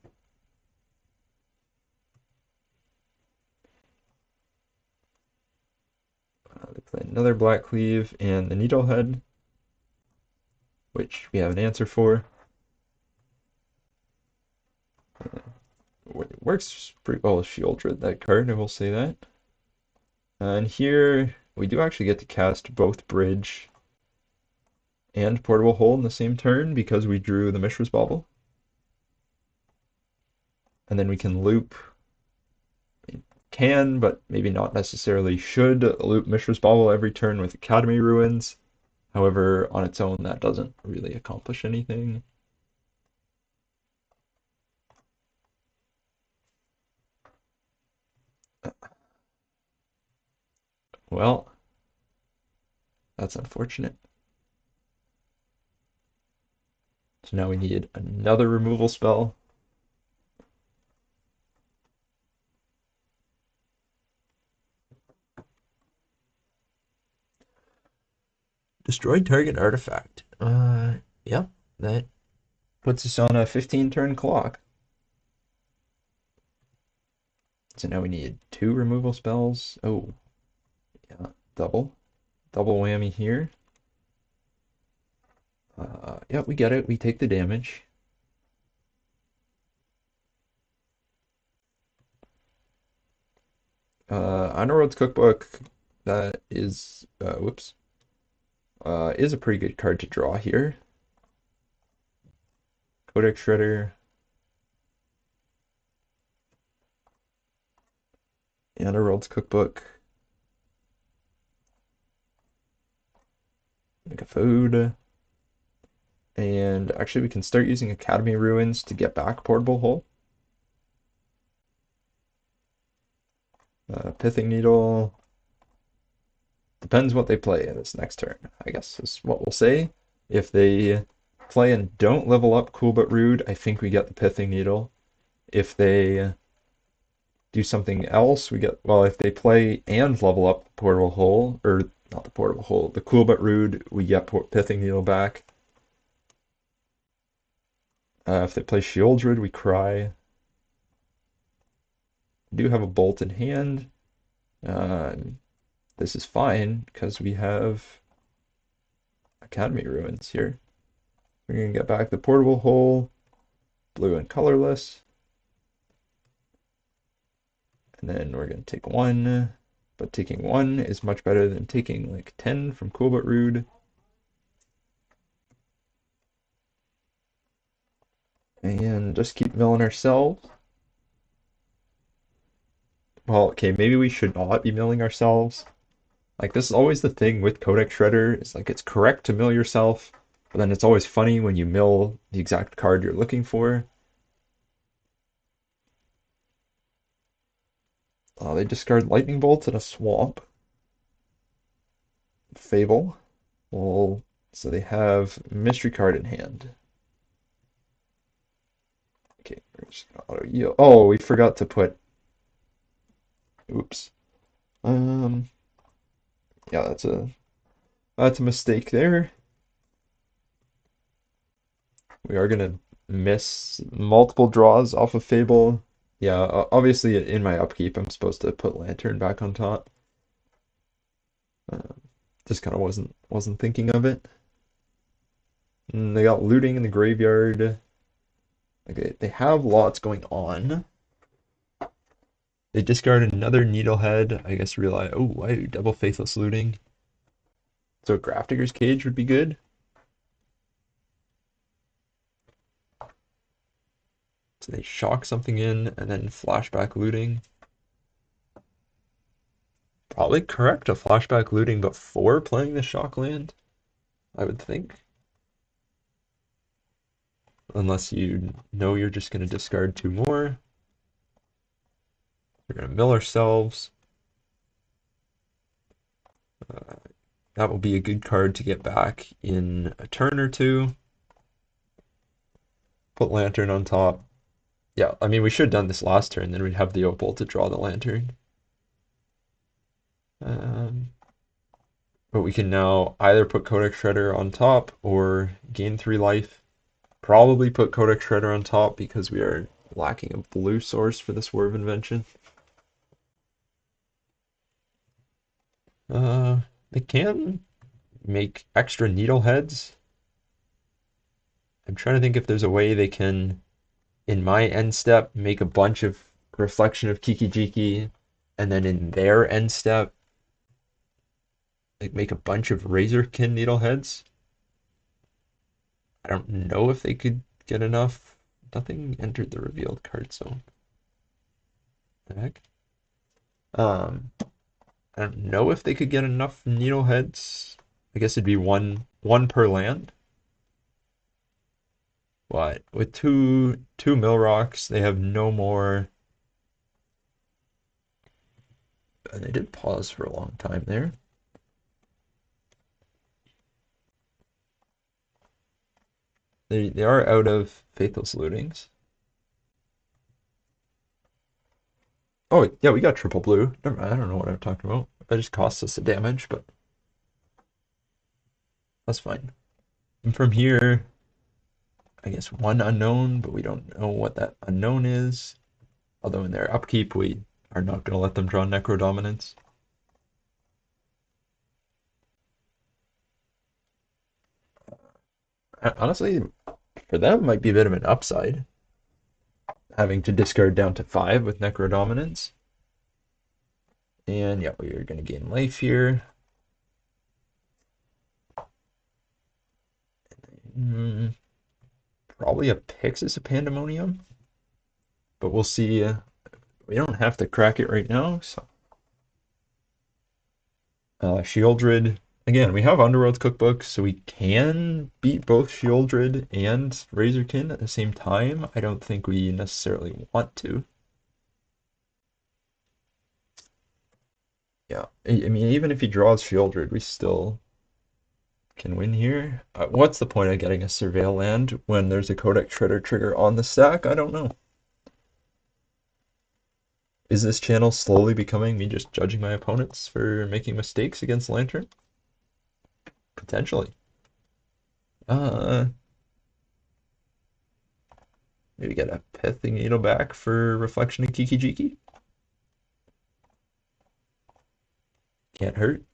They play another Black Cleave and the Needlehead, which we have an answer for. It works pretty well with Shieldred, that card, I will say that. And here we do actually get to cast both Bridge and Portable Hole in the same turn because we drew the Mishra's Bauble. And then we can loop, can, but maybe not necessarily should, loop Mishra's Bauble every turn with Academy Ruins. However, on its own, that doesn't really accomplish anything. Well, that's unfortunate. So now we need another removal spell. Destroy target artifact. Yep, that puts us on a 15 turn clock. So now we need 2 removal spells. Oh, yeah, double whammy here. Yeah, we get it. We take the damage. Underworld's Cookbook, that is, whoops, is a pretty good card to draw here. Codex Shredder. Underworld's Cookbook. Make a food. And actually we can start using Academy Ruins to get back Portable Hole. Pithing Needle. Depends what they play in this next turn, I guess is what we'll say. If they play and don't level up Cool But Rude, I think we get the Pithing Needle. If they do something else, we get, well, if they play and level up the Portable Hole, or not the Portable Hole, the Cool But Rude, we get Pithing Needle back. If they play Shieldred, we cry. We do have a Bolt in hand. Uh, this is fine because we have Academy Ruins here. We're going to get back the Portable Hole, blue and colorless. And then we're going to take one, but taking one is much better than taking like 10 from Cool But Rude. And just keep milling ourselves. Well, okay, maybe we should not be milling ourselves. Like, this is always the thing with Codex Shredder. It's like, it's correct to mill yourself, but then it's always funny when you mill the exact card you're looking for. They discard Lightning Bolt and a Swamp. Fable. Well, so they have Mystery card in hand. Okay, we're just gonna auto yield. Oh, we forgot to put. Oops. Yeah, that's a mistake there. We are gonna miss multiple draws off of Fable. Yeah, obviously in my upkeep, I'm supposed to put Lantern back on top. Uh, just kind of wasn't thinking of it. And they got looting in the graveyard. Okay, they have lots going on. They discard another Needlehead. I guess realize, oh, I do double Faithless Looting. So Grafdigger's Cage would be good. So they shock something in and then flashback looting. Probably correct, a flashback looting before playing the shock land, I would think. Unless you know you're just going to discard two more. We're going to mill ourselves. That will be a good card to get back in a turn or two. Put Lantern on top. Yeah, I mean, we should have done this last turn, then we'd have the Opal to draw the Lantern. But we can now either put Codex Shredder on top or gain 3 life. Probably put Codex Shredder on top because we are lacking a blue source for this Whir of Invention. They can make extra needleheads. I'm trying to think if there's a way they can, in my end step, make a bunch of Reflection of Kiki Jiki, and then in their end step, like make a bunch of Razorkin needleheads. I don't know if they could get enough. Nothing entered the revealed card zone. The heck? I don't know if they could get enough needleheads. I guess it'd be one per land. What? With two mill rocks, they have no more. And they did pause for a long time there. They are out of Faithless Lootings. Oh yeah, we got triple blue. Never mind, I don't know what I'm talking about. That just costs us a damage, but that's fine. And from here, I guess one unknown, but we don't know what that unknown is. Although in their upkeep, we are not going to let them draw Necrodominance. Honestly, for them, might be a bit of an upside. Having to discard down to 5 with Necrodominance. And yeah, we are going to gain life here. Probably a Pixis of Pandemonium. But we'll see. We don't have to crack it right now, so. Shieldred. Again, we have Underworld's Cookbook, so we can beat both Shieldred and Razorkin at the same time. I don't think we necessarily want to. Yeah, I mean, even if he draws Shieldred, we still can win here. What's the point of getting a Surveil land when there's a Codex Shredder trigger on the stack? I don't know. Is this channel slowly becoming me just judging my opponents for making mistakes against Lantern? Potentially. Uh, Maybe get a Pithing Needle back for Reflection and Kiki Jiki. Can't hurt.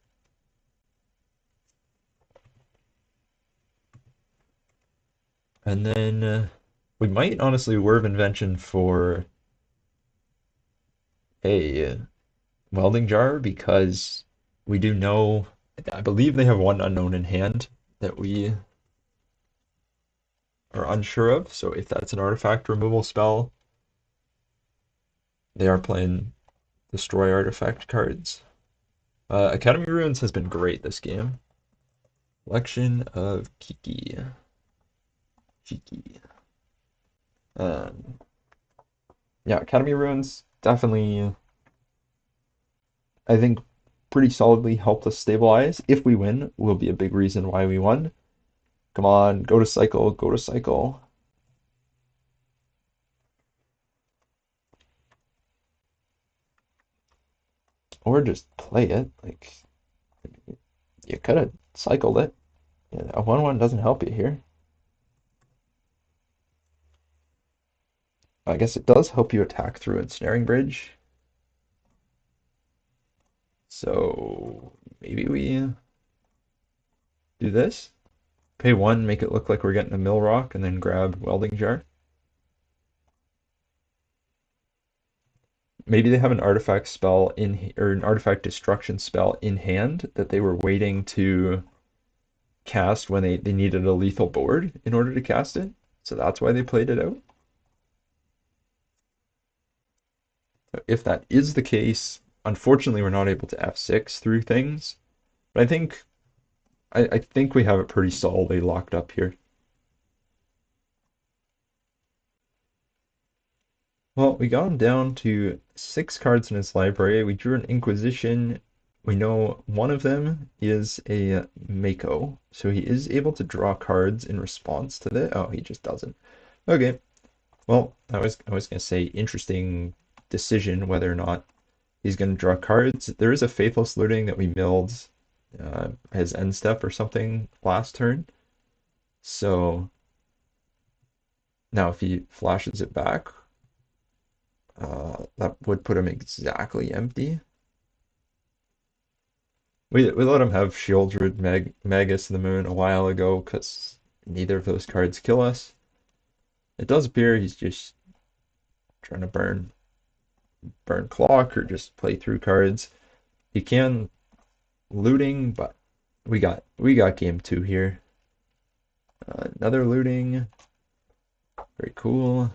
And then we might honestly Whir of Invention for a Welding Jar because we do know, I believe they have one unknown in hand that we are unsure of. So if that's an artifact removal spell, they are playing destroy artifact cards. Academy Ruins has been great this game. Collection of Kiki. Kiki. Um, yeah, Academy Ruins definitely, I think, pretty solidly helped us stabilize. If we win, will be a big reason why we won. Come on, go to cycle, go to cycle. Or just play it. Like, you could have cycled it. Yeah, a 1/1 doesn't help you here. I guess it does help you attack through Ensnaring Bridge. So maybe we do this. Pay 1, make it look like we're getting a Mill Rock, and then grab Welding Jar. Maybe they have an artifact spell in, or an artifact destruction spell in hand that they were waiting to cast when they needed a lethal board in order to cast it. So that's why they played it out. If that is the case, unfortunately we're not able to F6 through things. But I think we have it pretty solidly locked up here. Well, we got him down to 6 cards in his library. We drew an Inquisition. We know one of them is a Mako, so he is able to draw cards in response to that. Oh, he just doesn't. Okay. Well, I was gonna say interesting decision whether or not he's gonna draw cards. There is a Faithless Looting that we milled his end step or something last turn. So now if he flashes it back, that would put him exactly empty. We let him have Shieldred, Magus of the Moon a while ago because neither of those cards kill us. It does appear he's just trying to burn clock or just play through cards. He can looting, but we got game 2 here. Another looting, very cool.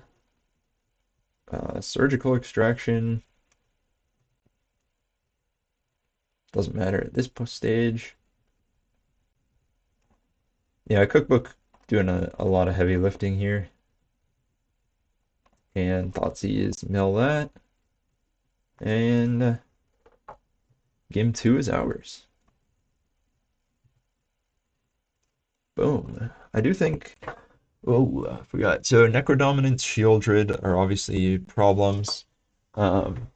Surgical extraction doesn't matter at this stage. Yeah, Cookbook doing a lot of heavy lifting here. And Thoughtseize mill that. And game 2 is ours. Boom. I do think. Oh, I forgot. So Necrodominance, Shieldred are obviously problems. Um,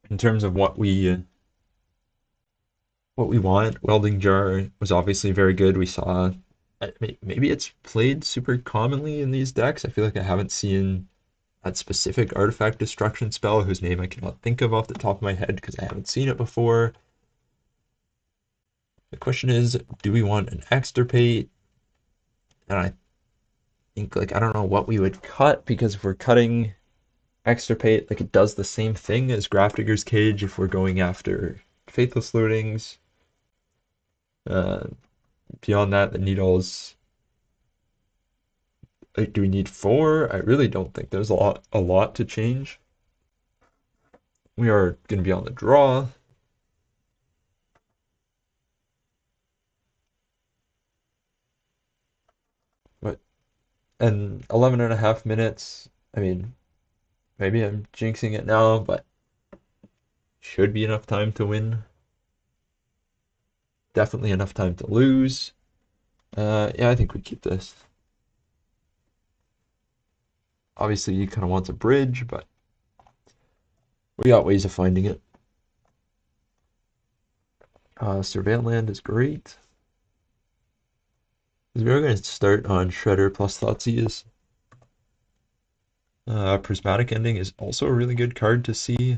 in terms of what we want, Welding Jar was obviously very good. We saw maybe it's played super commonly in these decks. I feel like I haven't seen that specific artifact destruction spell whose name I cannot think of off the top of my head because I haven't seen it before. The question is, do we want an extirpate? And I think like I don't know what we would cut because if we're cutting extirpate, like it does the same thing as Grafdigger's Cage if we're going after Faithless Lootings. Uh, Beyond that, the needles. Like, do we need 4? I really don't think there's a lot to change. We are going to be on the draw. But and 11 and a half minutes. I mean, maybe I'm jinxing it now, but Should be enough time to win. Definitely enough time to lose. Yeah, I think we keep this. Obviously, you kind of want a bridge, but we got ways of finding it. Surveil land is great. We're going to start on Shredder plus Thoughtseize. Prismatic Ending is also a really good card to see.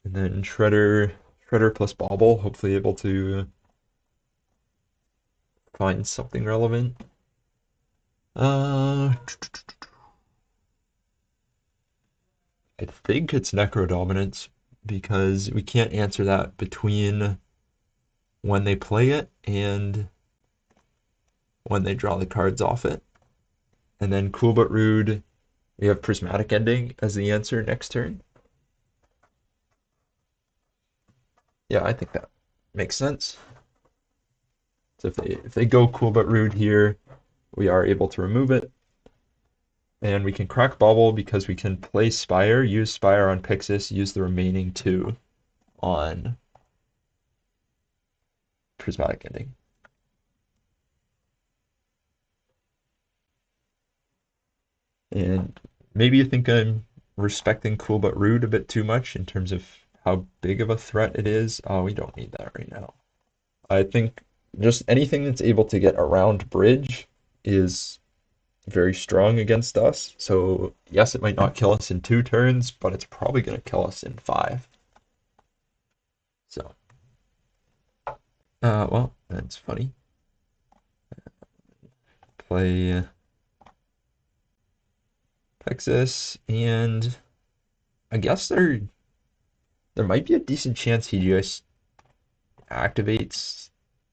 And then Shredder plus Bauble, hopefully able to find something relevant. I think it's Necrodominance because we can't answer that between when they play it and when they draw the cards off it. And then Cool But Rude, we have Prismatic Ending as the answer next turn. Yeah, I think that makes sense. So if they go Cool But Rude here, we are able to remove it. And we can crack Bauble because we can play Spire, use Spire on Pixis, use the remaining two on Prismatic Ending. And maybe you think I'm respecting Cool But Rude a bit too much in terms of how big of a threat it is. Oh, we don't need that right now. I think just anything that's able to get around bridge is very strong against us. So yes, it might not kill us in 2 turns, but it's probably going to kill us in 5. So, well, that's funny. Play Texas, and I guess there might be a decent chance he just activates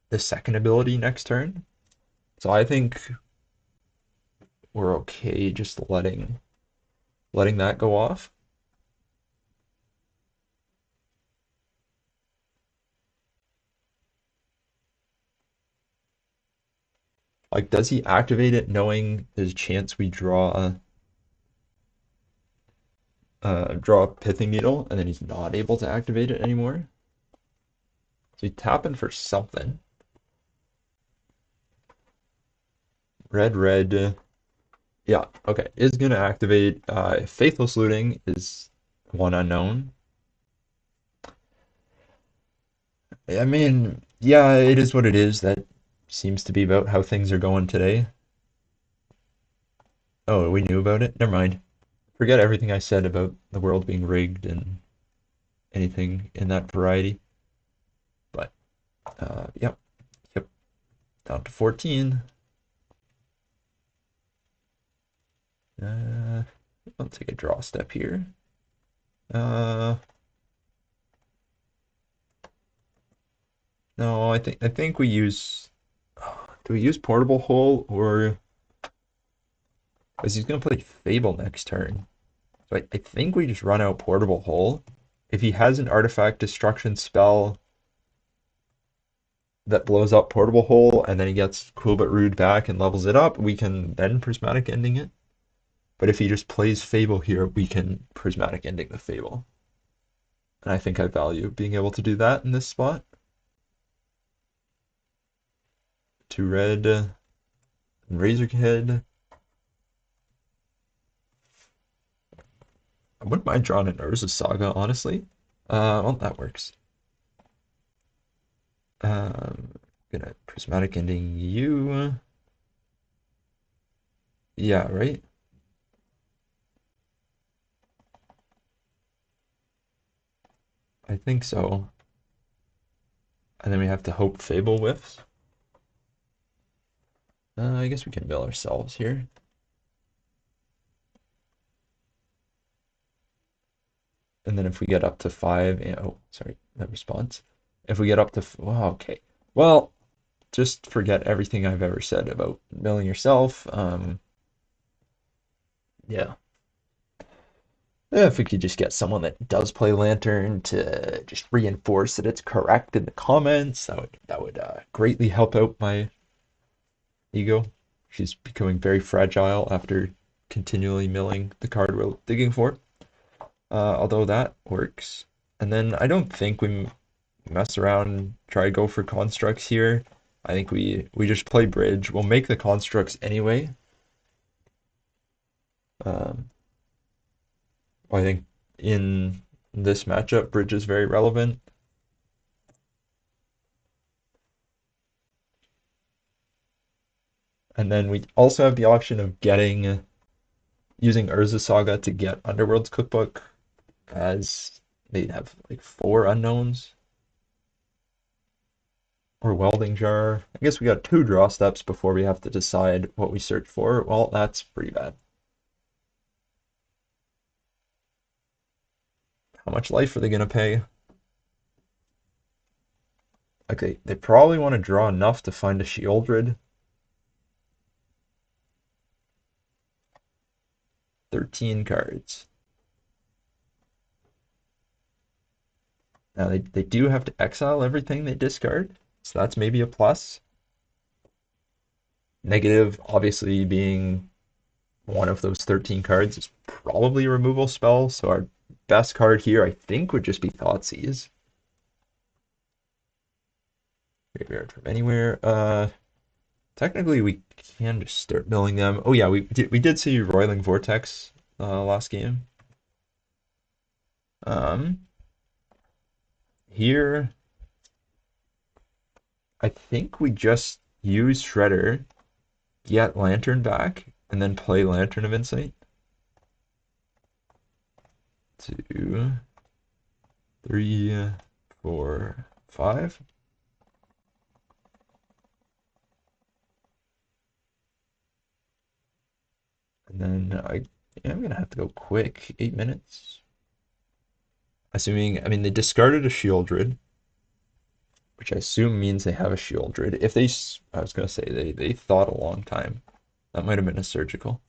the second ability next turn. So I think we're okay just letting that go off. Like, does he activate it knowing there's a chance we draw a Pithing Needle and then he's not able to activate it anymore? So he's tapping for something. Red, yeah, okay, is gonna activate. Faithless Looting is one unknown. I mean, yeah, it is what it is. That seems to be about how things are going today. Oh, we knew about it? Never mind. Forget everything I said about the world being rigged and anything in that variety. But, yep, down to 14. I'll take a draw step here. Uh, no, I think we use. Do we use Portable Hole or because he's gonna play Fable next turn? So I think we just run out Portable Hole. If he has an artifact destruction spell that blows up Portable Hole and then he gets Cool But Rude back and levels it up, we can then Prismatic Ending it. But if he just plays Fable here, we can Prismatic Ending the Fable. And I think I value being able to do that in this spot. 2 red, and Razorhead. I wouldn't mind drawing an Urza Saga, honestly. Well, that works. Gonna Prismatic Ending you. Yeah, right? I think so. And then we have to hope Fable whiffs. I guess we can mill ourselves here. And then if we get up to 5, oh, sorry, that response. If we get up to, wow, okay. Well, just forget everything I've ever said about milling yourself. Yeah. If we could just get someone that does play Lantern to just reinforce that it's correct in the comments, that would greatly help out my ego. She's becoming very fragile after continually milling the card we're digging for. Although that works. And then I don't think we mess around and try to go for constructs here. I think we just play bridge. We'll make the constructs anyway. Um, I think in this matchup, bridge is very relevant. And then we also have the option of using Urza Saga to get Underworld's Cookbook, as they have like 4 unknowns. Or Welding Jar. I guess we got 2 draw steps before we have to decide what we search for. Well, that's pretty bad. How much life are they going to pay? Okay, they probably want to draw enough to find a Shieldred. 13 cards. Now they do have to exile everything they discard, so that's maybe a plus. Negative, obviously, being one of those 13 cards is probably a removal spell, so our best card here, I think, would just be Thoughtseize. Graveyard from anywhere. Technically, we can just start milling them. Oh yeah, we did see Roiling Vortex last game. Here, I think we just use Shredder, get Lantern back, and then play Lantern of Insight. 2, 3, 4, 5. And then I'm gonna have to go quick. 8 minutes. Assuming, I mean, they discarded a Shieldred, which I assume means they have a Shieldred. If they, I was gonna say they thought a long time. That might have been a surgical.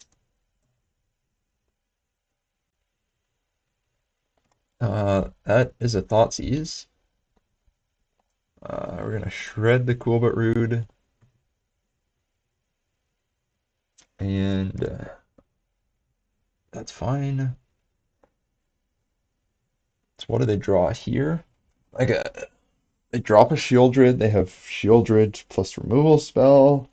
That is a Thoughtseize. We're gonna shred the Cool But Rude. And that's fine. So what do they draw here? Like they drop a Shieldred, they have Shieldred plus removal spell.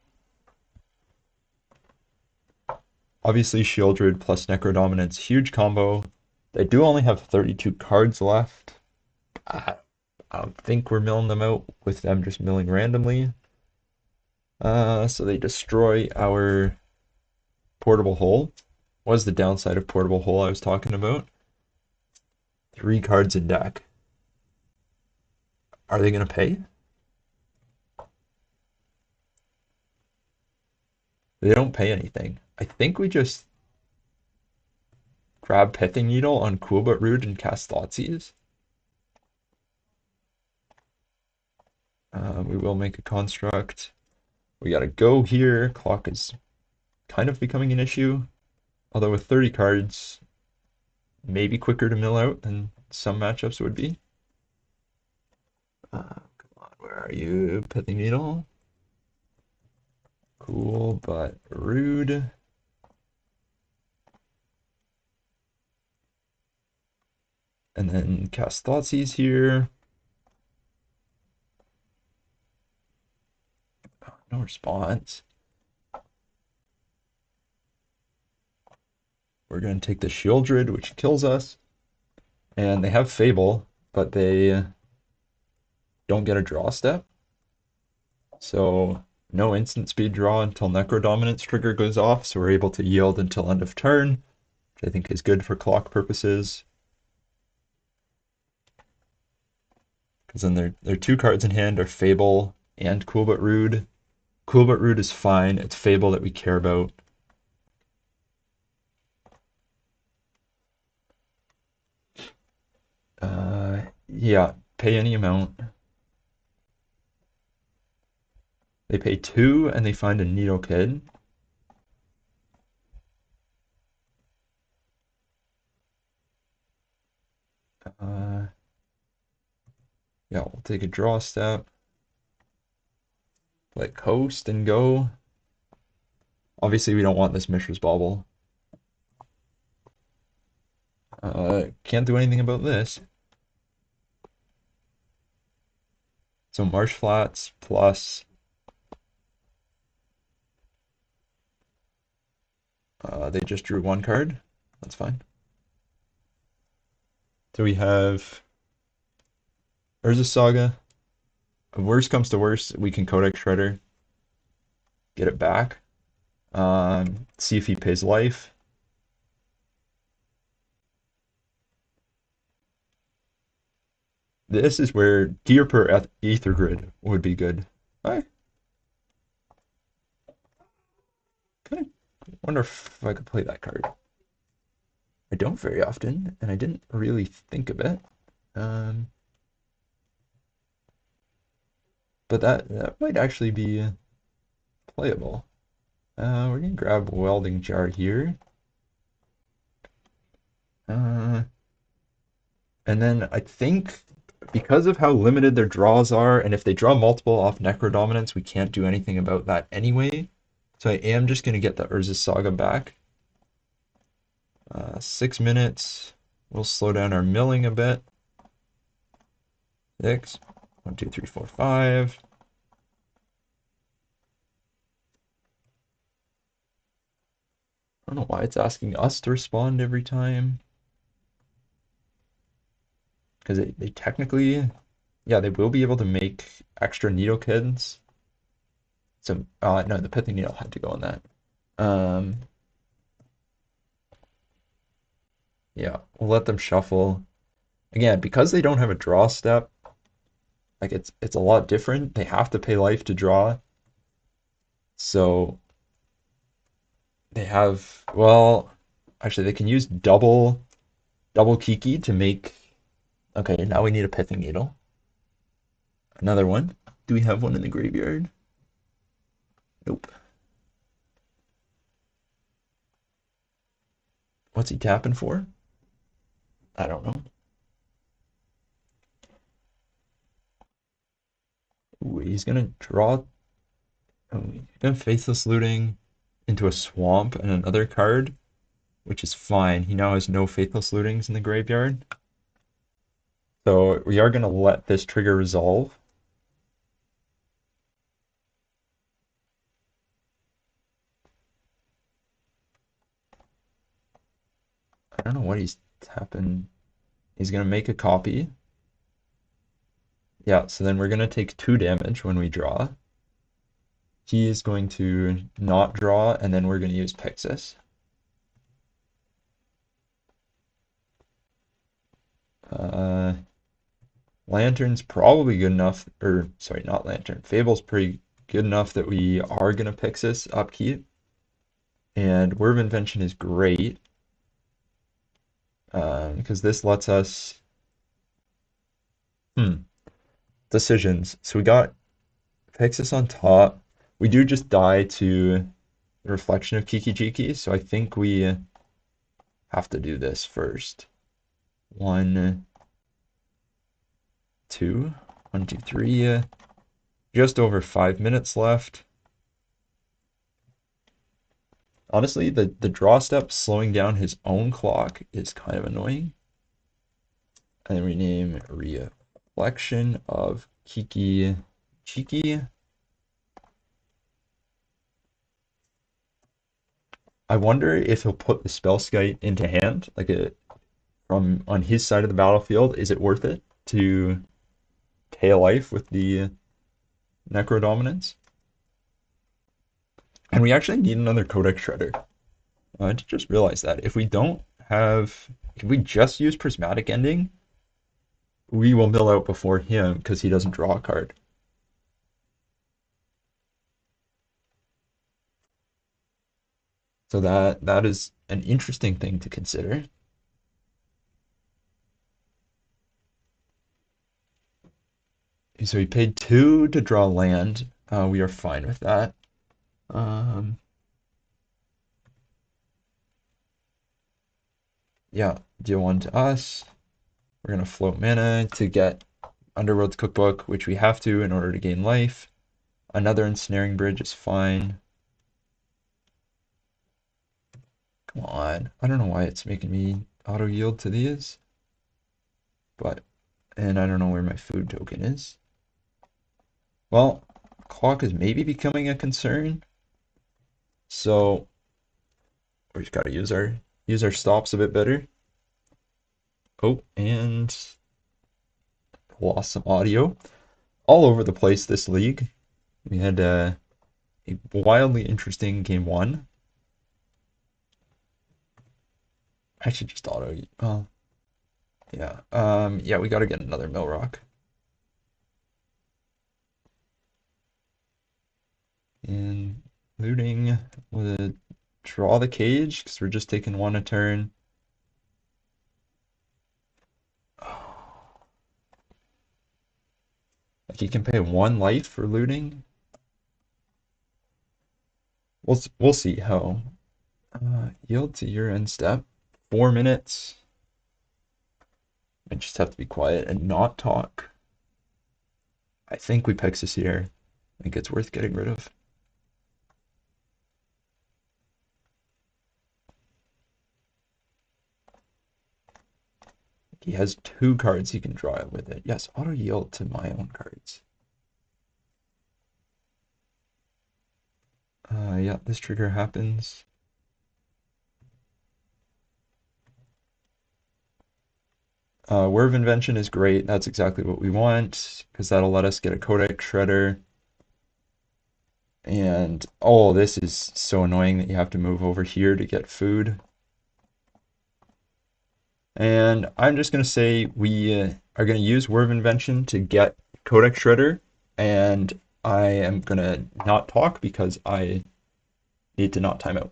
Obviously Shieldred plus Necrodominance, huge combo. They do only have 32 cards left. I don't think we're milling them out with them just milling randomly. So they destroy our Portable Hole. What is the downside of Portable Hole I was talking about? 3 cards in deck. Are they going to pay? They don't pay anything. I think we just grab Pithing Needle on Cool But Rude and cast Thoughtseize. We will make a construct. We gotta go here. Clock is kind of becoming an issue. Although with 30 cards, maybe quicker to mill out than some matchups would be. Come on, where are you? Pithing Needle. Cool, but rude. And then cast Thoughtseize here. Oh, no response. We're going to take the Shieldred, which kills us. And they have Fable, but they don't get a draw step. So no instant speed draw until Necrodominance trigger goes off, so we're able to yield until end of turn, which I think is good for clock purposes. Because then their 2 cards in hand are Fable and Cool But Rude. Cool But Rude is fine, it's Fable that we care about. Yeah, pay any amount. They pay 2 and they find a Needle Kid. Yeah, we'll take a draw step. Let coast and go. Obviously, we don't want this Mishra's Bauble. Can't do anything about this. So Marsh Flats plus they just drew one card. That's fine. So we have Urza Saga. If worst comes to worst, we can Codex Shredder, get it back. See if he pays life. This is where Gear per Ether Grid would be good. I kind of wonder if I could play that card. I don't very often, and I didn't really think of it. Um, but that might actually be playable. We're gonna grab Welding Jar here. Uh, and then I think because of how limited their draws are, and if they draw multiple off Necrodominance, we can't do anything about that anyway. So I am just gonna get the Urza Saga back. 6 minutes. We'll slow down our milling a bit. Six. 1, 2, 3, 4, 5. I don't know why it's asking us to respond every time. Because they technically, yeah, they will be able to make extra needle kids. So, no, the pithing needle had to go on that. Um, yeah, we'll let them shuffle. Again, because they don't have a draw step, like it's a lot different. They have to pay life to draw. So they have, well, actually they can use double Kiki to make, okay, now we need a pithing needle. Another one. Do we have one in the graveyard? Nope. What's he tapping for? I don't know. Ooh, he's gonna draw. Oh, he's gonna Faithless Looting into a swamp and another card, which is fine. He now has no Faithless Lootings in the graveyard. So we are gonna let this trigger resolve. I don't know what he's tapping. He's gonna make a copy. Yeah, so then we're gonna take 2 damage when we draw. He is going to not draw, and then we're gonna use Pixis. Lantern's probably good enough, or sorry, not Lantern. Fable's pretty good enough that we are gonna Pixis upkeep. And Whir of Invention is great because this lets us decisions. So we got Pixis on top. We do just die to the reflection of Kiki Jiki, so I think we have to do this first. 1, 2, 1, 2, 3. Just over 5 minutes left. Honestly, the draw step slowing down his own clock is kind of annoying. And then we name Reflection of Kiki Chiki. I wonder if he'll put the Spellskite into hand, like from on his side of the battlefield. Is it worth it to pay a life with the Necrodominance? And we actually need another Codex Shredder. I just realized that if we just use Prismatic Ending, we will mill out before him because he doesn't draw a card. So that is an interesting thing to consider. So we paid 2 to draw land. We are fine with that. Yeah, deal 1 to us. We're gonna float mana to get Underworld's Cookbook, which we have to in order to gain life. Another Ensnaring Bridge is fine. Come on. I don't know why it's making me auto yield to these, but and I don't know where my food token is. Well, clock is maybe becoming a concern, so we just gotta use our stops a bit better. Oh, and lost some audio. All over the place this league. We had a wildly interesting game one. I should just auto. Well, yeah. Yeah, we gotta get another mill rock. And looting would draw the cage because we're just taking one a turn. Like you can pay one life for looting. We'll see how. Yield to your end step. 4 minutes. I just have to be quiet and not talk. I think we Pexus here. I think it's worth getting rid of. He has 2 cards he can draw with it. Yes, auto yield to my own cards. Yeah, this trigger happens. Whir of Invention is great. That's exactly what we want, because that'll let us get a Codex Shredder. And, oh, this is so annoying that you have to move over here to get food. And I'm just going to say we are going to use Whir of Invention to get Codex Shredder, and I am going to not talk because I need to not time out.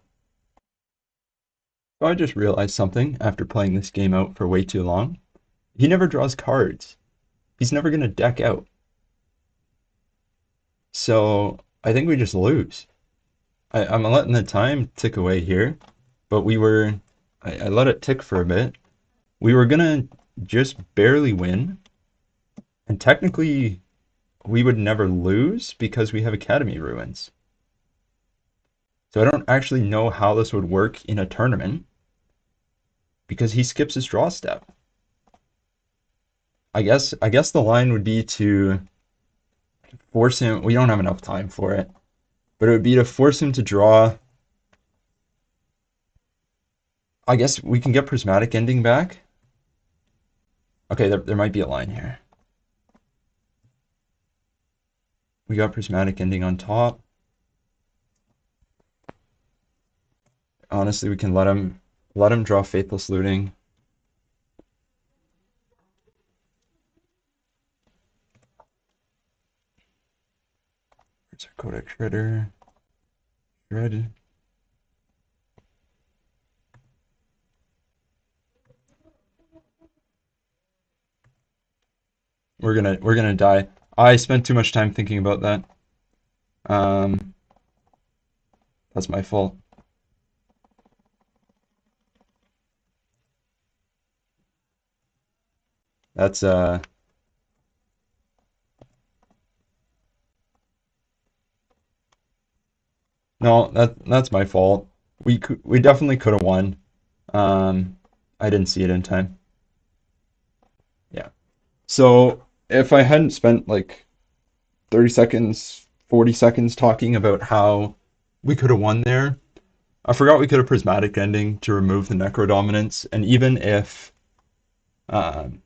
So I just realized something after playing this game out for way too long. He never draws cards. He's never going to deck out. So I think we just lose. I'm letting the time tick away here, but I let it tick for a bit. We were gonna just barely win, and technically we would never lose because we have Academy Ruins. So I don't actually know how this would work in a tournament because he skips his draw step. I guess the line would be to force him. We don't have enough time for it, but it would be to force him to draw. I guess we can get Prismatic Ending back. Okay, there might be a line here. We got Prismatic Ending on top. Honestly, we can let him draw Faithless Looting. Where's our Codex Shredder? Shred. We're gonna die. I spent too much time thinking about that. Um, that's my fault. That's no, that's my fault. We definitely could have won. Um, I didn't see it in time. Yeah. So if I hadn't spent like 30 seconds, 40 seconds talking about how we could have won there, I forgot we could have Prismatic Ending to remove the Necrodominance, and um,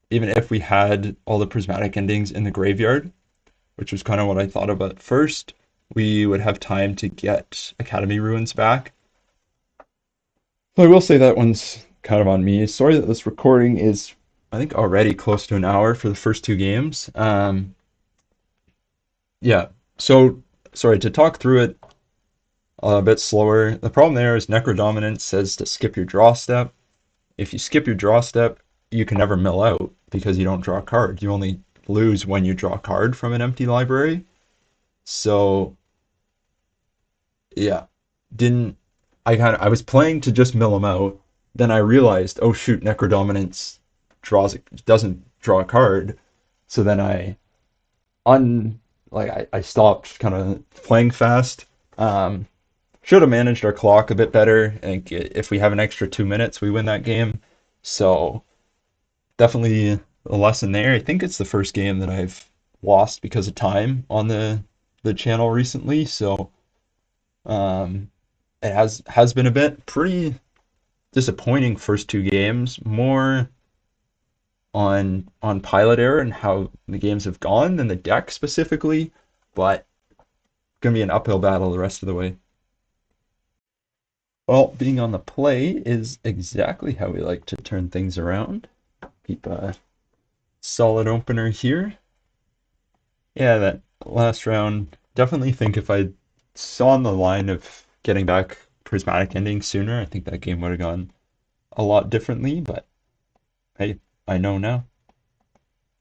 even if we had all the Prismatic Endings in the graveyard, which was kind of what I thought about first, we would have time to get Academy Ruins back. So I will say that one's kind of on me. Sorry that this recording is, I think, already close to an hour for the first 2 games. Yeah, so sorry to talk through it a bit slower. The problem there is Necrodominance says to skip your draw step. If you skip your draw step, you can never mill out because you don't draw a card. You only lose when you draw a card from an empty library. So yeah, didn't I was playing to just mill him out. Then I realized, oh shoot, Necrodominance doesn't draw a card. So then I stopped kind of playing fast. Um, should have managed our clock a bit better. I think if we have an extra 2 minutes, we win that game. So definitely a lesson there. I think it's the first game that I've lost because of time on the channel recently. So um, it has been a bit pretty disappointing first two games, more on pilot error and how the games have gone than the deck specifically, but gonna be an uphill battle the rest of the way. Well, being on the play is exactly how we like to turn things around. Keep a solid opener here. Yeah, that last round, definitely think if I saw on the line of getting back prismatic ending sooner, I think that game would have gone a lot differently, but hey, I know now.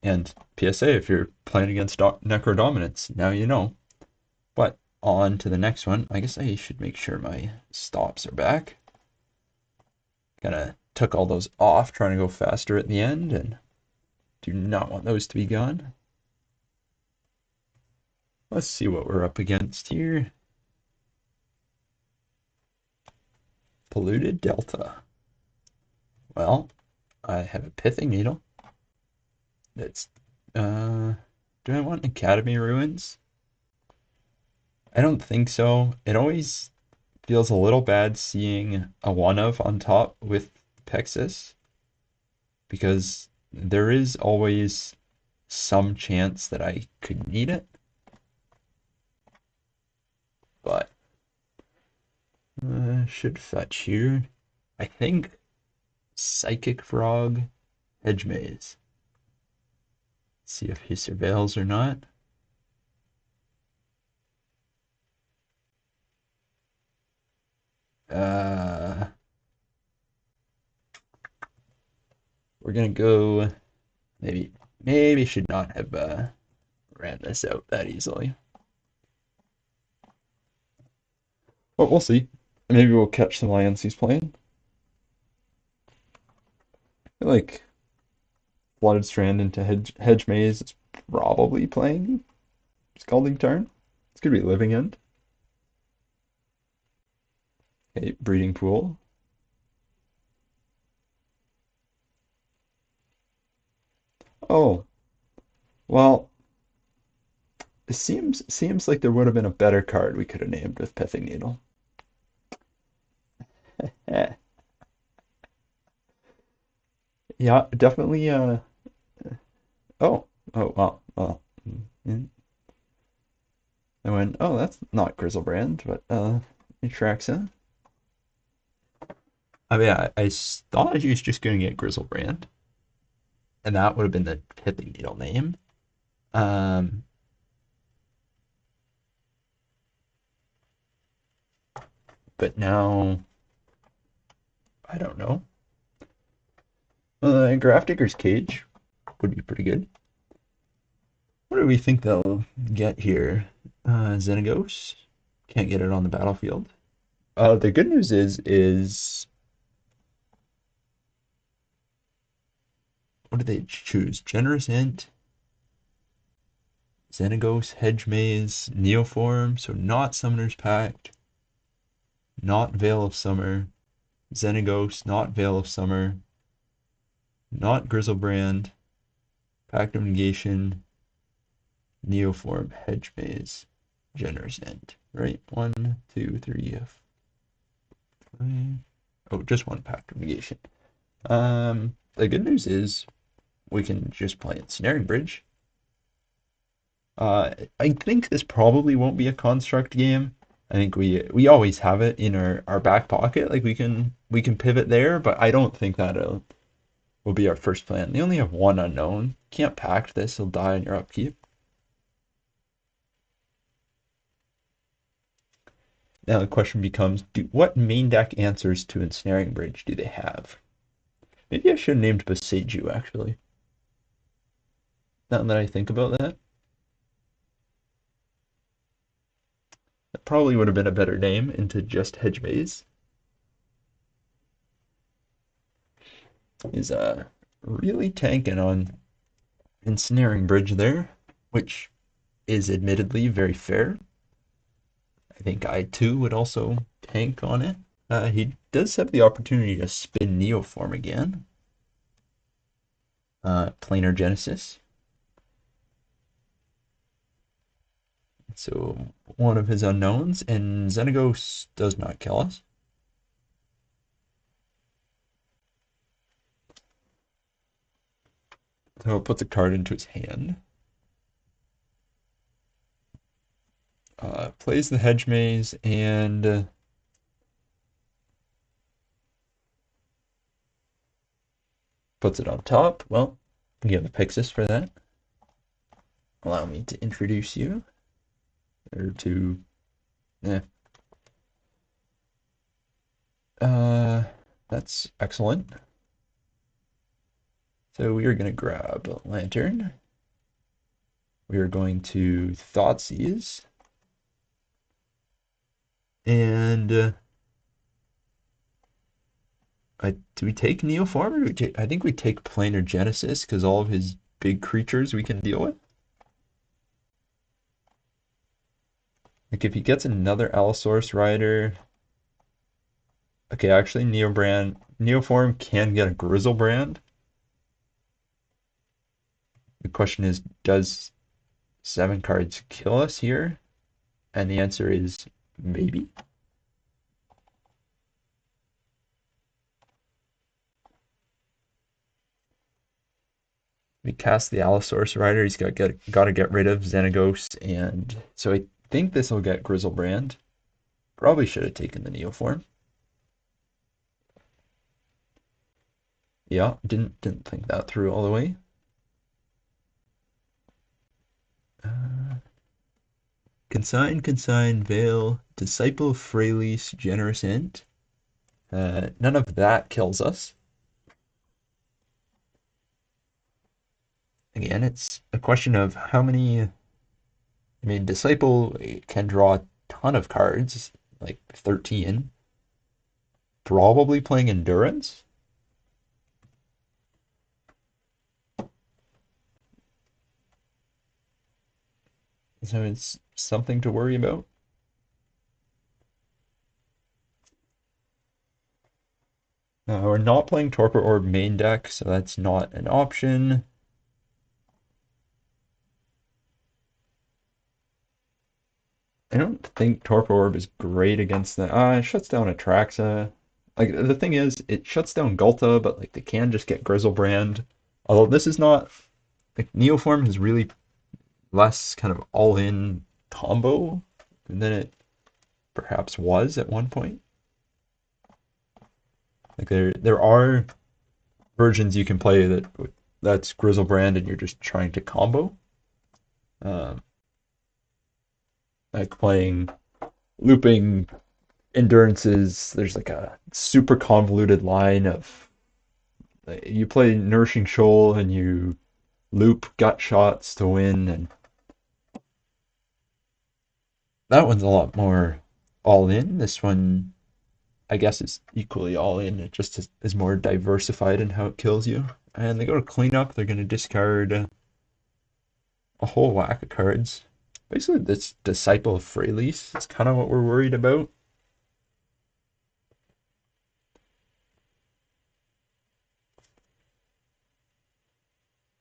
And PSA, if you're playing against Necrodominance, now you know. But on to the next one. I guess I should make sure my stops are back. Kinda took all those off trying to go faster at the end and do not want those to be gone. Let's see what we're up against here. Polluted Delta. Well, I have a Pithing Needle. That's do I want Academy Ruins? I don't think so. It always feels a little bad seeing a one of on top with Pexis because there is always some chance that I could need it. But should fetch here. I think Psychic Frog, Hedge Maze. See if he surveils or not. Uh, we're gonna go. Maybe should not have ran this out that easily. But we'll see. Maybe we'll catch some lands he's playing. I feel like Flooded Strand into Hedge Maze is probably playing Scalding Tarn. It's gonna be Living End. Okay, Breeding Pool. Oh, well, it seems like there would have been a better card we could have named with Pithing Needle. Eh. Yeah, definitely oh, oh well. Mm, I went, oh, that's not Grizzlebrand, but Atraxa. I mean, I thought he was just gonna get Grizzlebrand, and that would have been the Pithing Needle name. Um, but now I don't know. Grafdigger's Cage would be pretty good. What do we think they'll get here? Xenagos. Can't get it on the battlefield. The good news is what did they choose? Generous Int, Xenagos, Hedge Maze, Neoform, so not Summoner's Pact, not Veil of Summer, Xenagos, not Veil of Summer, not Grizzlebrand, Pact of Negation, Neoform, Hedge Maze, Generous Int. Right? 1, 2, 3, 5. Oh, just one Pact of Negation. The good news is we can just play Ensnaring Bridge. I think this probably won't be a construct game. I think we always have it in our back pocket. Like we can pivot there, but I don't think that will be our first plan. They only have one unknown. Can't pact this, he'll die on your upkeep. Now the question becomes, what main deck answers to Ensnaring Bridge do they have? Maybe I should have named Boseiju, actually. Now that I think about that. That probably would have been a better name into just Hedge Maze. Is really tanking on Ensnaring Bridge there, which is admittedly very fair. I think I too would also tank on it. He does have the opportunity to spin Neoform again. Planar Genesis. So one of his unknowns, and Xenagos does not kill us. So it puts a card into his hand. Plays the Hedge Maze and puts it on top. Well, you have a Pixis for that. Allow me to introduce you. Or to... Yeah. That's excellent. So we are going to grab a Lantern. We are going to Thoughtseize. And do we take Neoform or do we take, I think we take Planar Genesis because all of his big creatures we can deal with. Like if he gets another Allosaurus Rider. Okay, actually Neoform can get a Grizzlebrand. The question is, does 7 cards kill us here? And the answer is maybe. We cast the Allosaurus Rider. He's got to get rid of Xenagos, and so I think this will get Grizzlebrand. Probably should have taken the Neoform. Yeah, didn't think that through all the way. Consign, Veil, Disciple of Freylease, Generous Int. None of that kills us. Again, it's a question of how many. I mean, Disciple can draw a ton of cards, like 13. Probably playing Endurance. So it's something to worry about. We're not playing Torpor Orb main deck, so that's not an option. I don't think Torpor Orb is great against that. It shuts down Atraxa. Like, the thing is, it shuts down Gulta, but, like, they can just get Grizzlebrand. Although this is not... Like, Neoform is really less kind of all-in combo than it perhaps was at one point. Like, there are versions you can play that's Grizzlebrand and you're just trying to combo. Like playing looping endurances, there's like a super convoluted line of you play Nourishing Shoal and you loop gut shots to win, and that one's a lot more all in. This one, I guess, is equally all in. It just is more diversified in how it kills you. And they go to cleanup, they're going to discard a whole whack of cards. Basically, this Disciple of Freylease is kind of what we're worried about.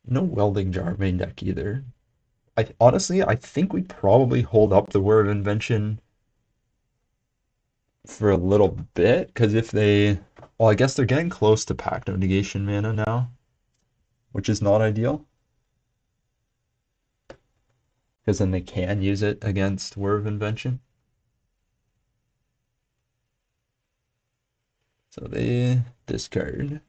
No Welding Jar main deck either. Honestly, I think we probably hold up the Whir of Invention for a little bit, because if they... Well, I guess they're getting close to Pact of Negation mana now, which is not ideal. Because then they can use it against Whir of Invention. So they discard.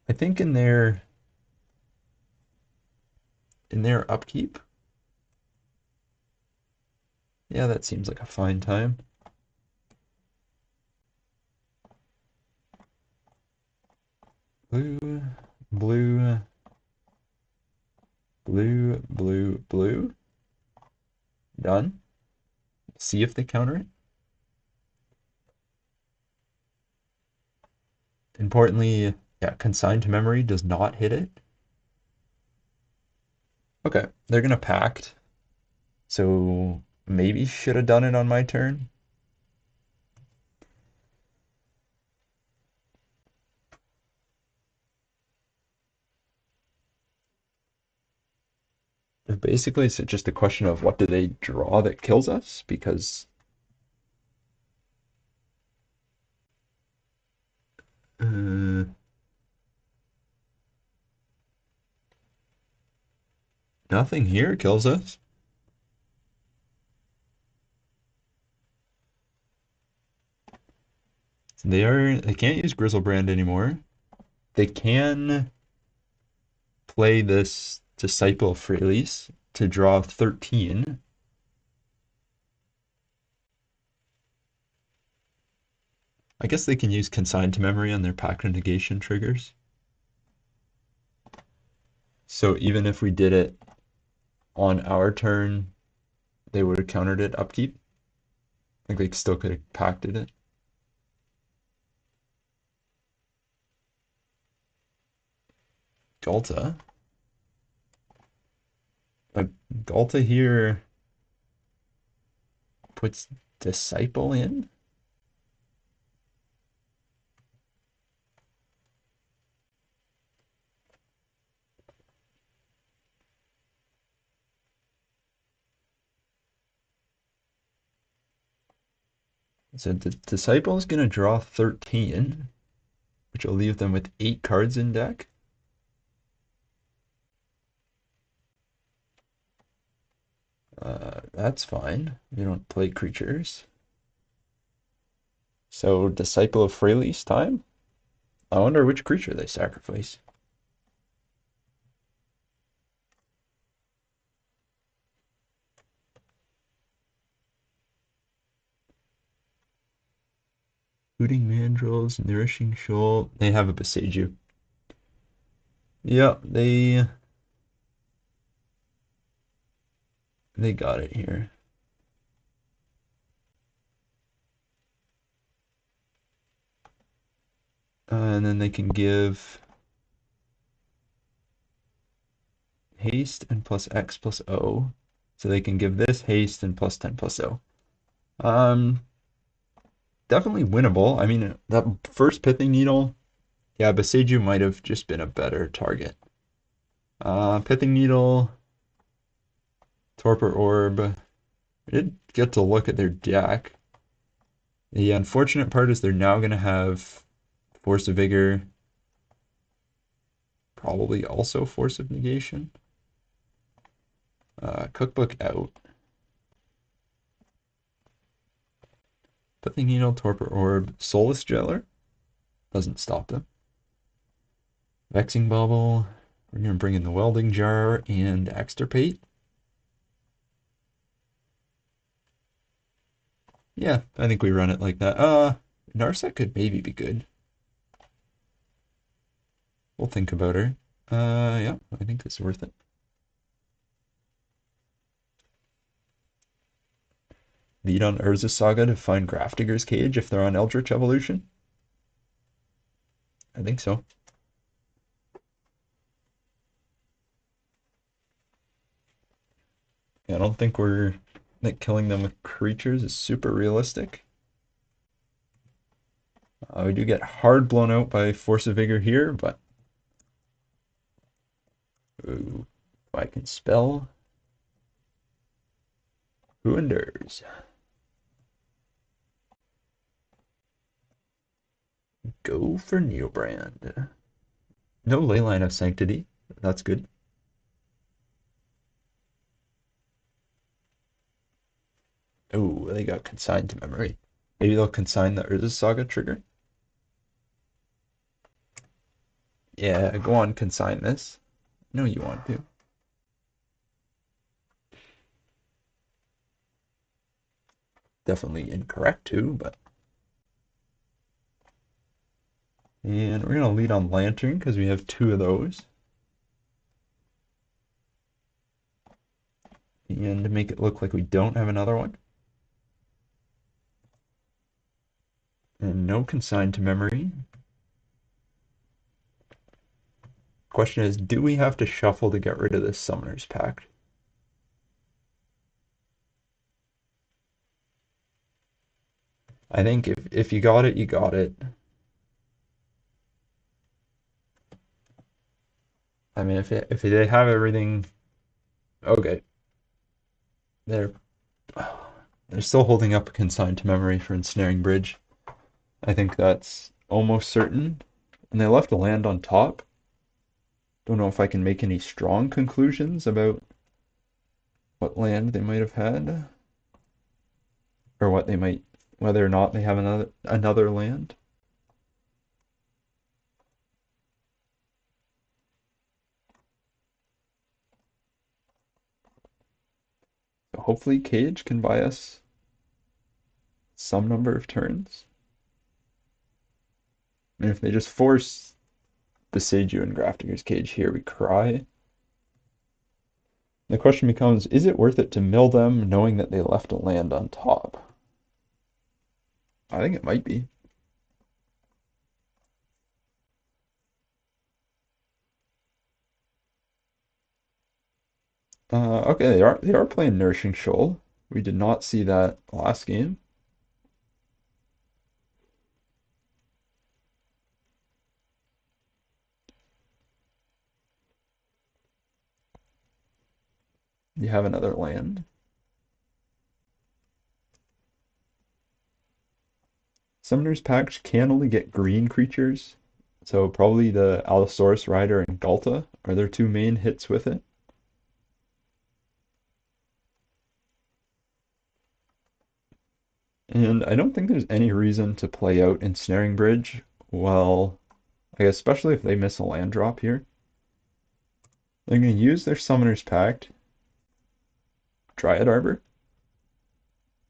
I think in their upkeep. Yeah, that seems like a fine time. Blue, blue, blue, blue, blue. Done. See if they counter it. Importantly, yeah, Consigned to Memory does not hit it. Okay, they're gonna Pact. So Maybe should have done it on my turn. Basically, it's just a question of what do they draw that kills us? Because uh, nothing here kills us. They can't use Grizzlebrand anymore. They can play this Disciple of Freelise to draw 13. I guess they can use Consign to Memory on their Pact of Negation triggers. So even if we did it on our turn, they would have countered it upkeep. I think they still could have pacted it. Galta. But Galta here puts Disciple in? So the Disciple is going to draw 13, which will leave them with 8 cards in deck. That's fine. We don't play creatures. So Disciple of Freylise time? I wonder which creature they sacrifice. Hooting Mandrills, Nourishing Shoal. They have a Boseiju. Yeah, they got it here. And then they can give haste and plus X plus O. So they can give this haste and plus 10 plus O. Definitely winnable. I mean, that first Pithing Needle, yeah, Boseiju might have just been a better target. Pithing Needle, Torpor Orb. We did get to look at their deck. The unfortunate part is they're now going to have Force of Vigor, probably also Force of Negation. Cookbook out. Pithing Needle, Torpor Orb, Soulless Jailer. Doesn't stop them. Vexing Bubble. We're going to bring in the Welding Jar and Extirpate. Yeah, I think we run it like that. Narset could maybe be good. We'll think about her. Yeah, I think it's worth it. Lead on Urza Saga to find Grafdigger's Cage if they're on Eldritch Evolution? I think so. I don't think that killing them with creatures is super realistic. We do get hard blown out by Force of Vigor here, but ooh, if I can spell, who endures? Go for Neobrand. No Leyline of Sanctity. That's good. Oh, they got consigned to memory. Maybe they'll consign the Urza Saga trigger. Yeah, go on, consign this. No, you want to. Definitely incorrect too, but. And we're gonna lead on Lantern because we have 2 of those. And to make it look like we don't have another one. And no consign to memory. Question is, do we have to shuffle to get rid of this Summoner's Pact? I think if you got it, you got it. I mean, if they have everything, okay, they're they're still holding up a consigned to memory for ensnaring bridge. I think that's almost certain. And they left a land on top. Don't know if I can make any strong conclusions about what land they might have had, or what they might, whether or not they have another land. Hopefully Cage can buy us some number of turns. And if they just force the Seiju and Grafdigger's Cage here, we cry. The question becomes, is it worth it to mill them knowing that they left a land on top? I think it might be. Okay, they are playing Nourishing Shoal. We did not see that last game. You have another land. Summoner's Pact can only get green creatures, so probably the Allosaurus Rider and Galta are their two main hits with it. And I don't think there's any reason to play out Ensnaring Bridge. Well, I guess especially if they miss a land drop here. They're going to use their Summoner's Pact, Dryad Arbor.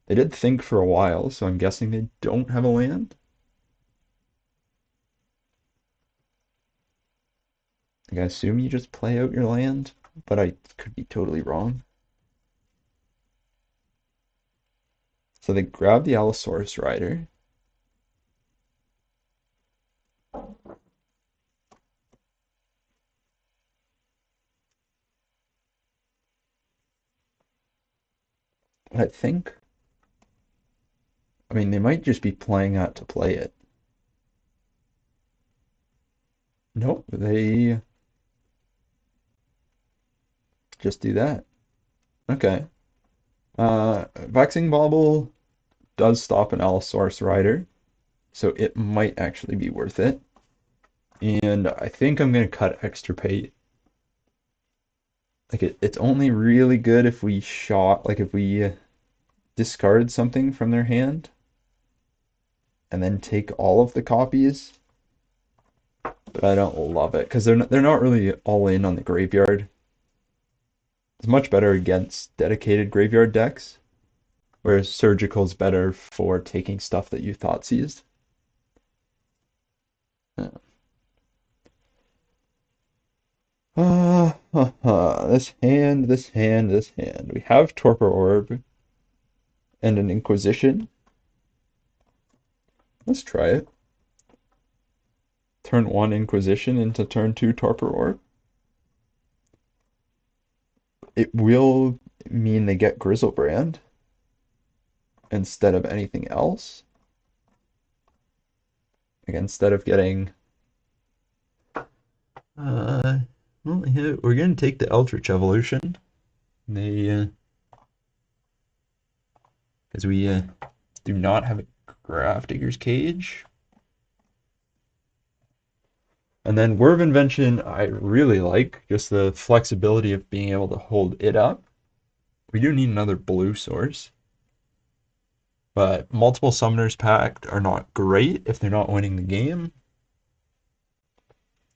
They did think for a while, so I'm guessing they don't have a land. Like, I assume you just play out your land, but I could be totally wrong. So they grab the Allosaurus Rider. But I think, I mean, they might just be playing that to play it. Nope, they just do that. Okay. Vexing Bauble does stop an Allosaurus Rider, so it might actually be worth it. And I think I'm going to cut Extirpate. Like, it's only really good if we if we discard something from their hand and then take all of the copies. But I don't love it because they're not really all in on the graveyard. It's much better against dedicated graveyard decks, whereas Surgical is better for taking stuff that you thought seized. This hand, this hand, this hand. We have Torpor Orb and an Inquisition. Let's try it. Turn 1 Inquisition into turn 2 Torpor Orb. It will mean they get Grizzlebrand instead of anything else. Like, instead of getting well, yeah, we're gonna take the Eldritch Evolution. They because we do not have a Grafdigger's Cage. And then Whir of Invention, I really like just the flexibility of being able to hold it up. We do need another blue source. But multiple Summoners Pact are not great if they're not winning the game.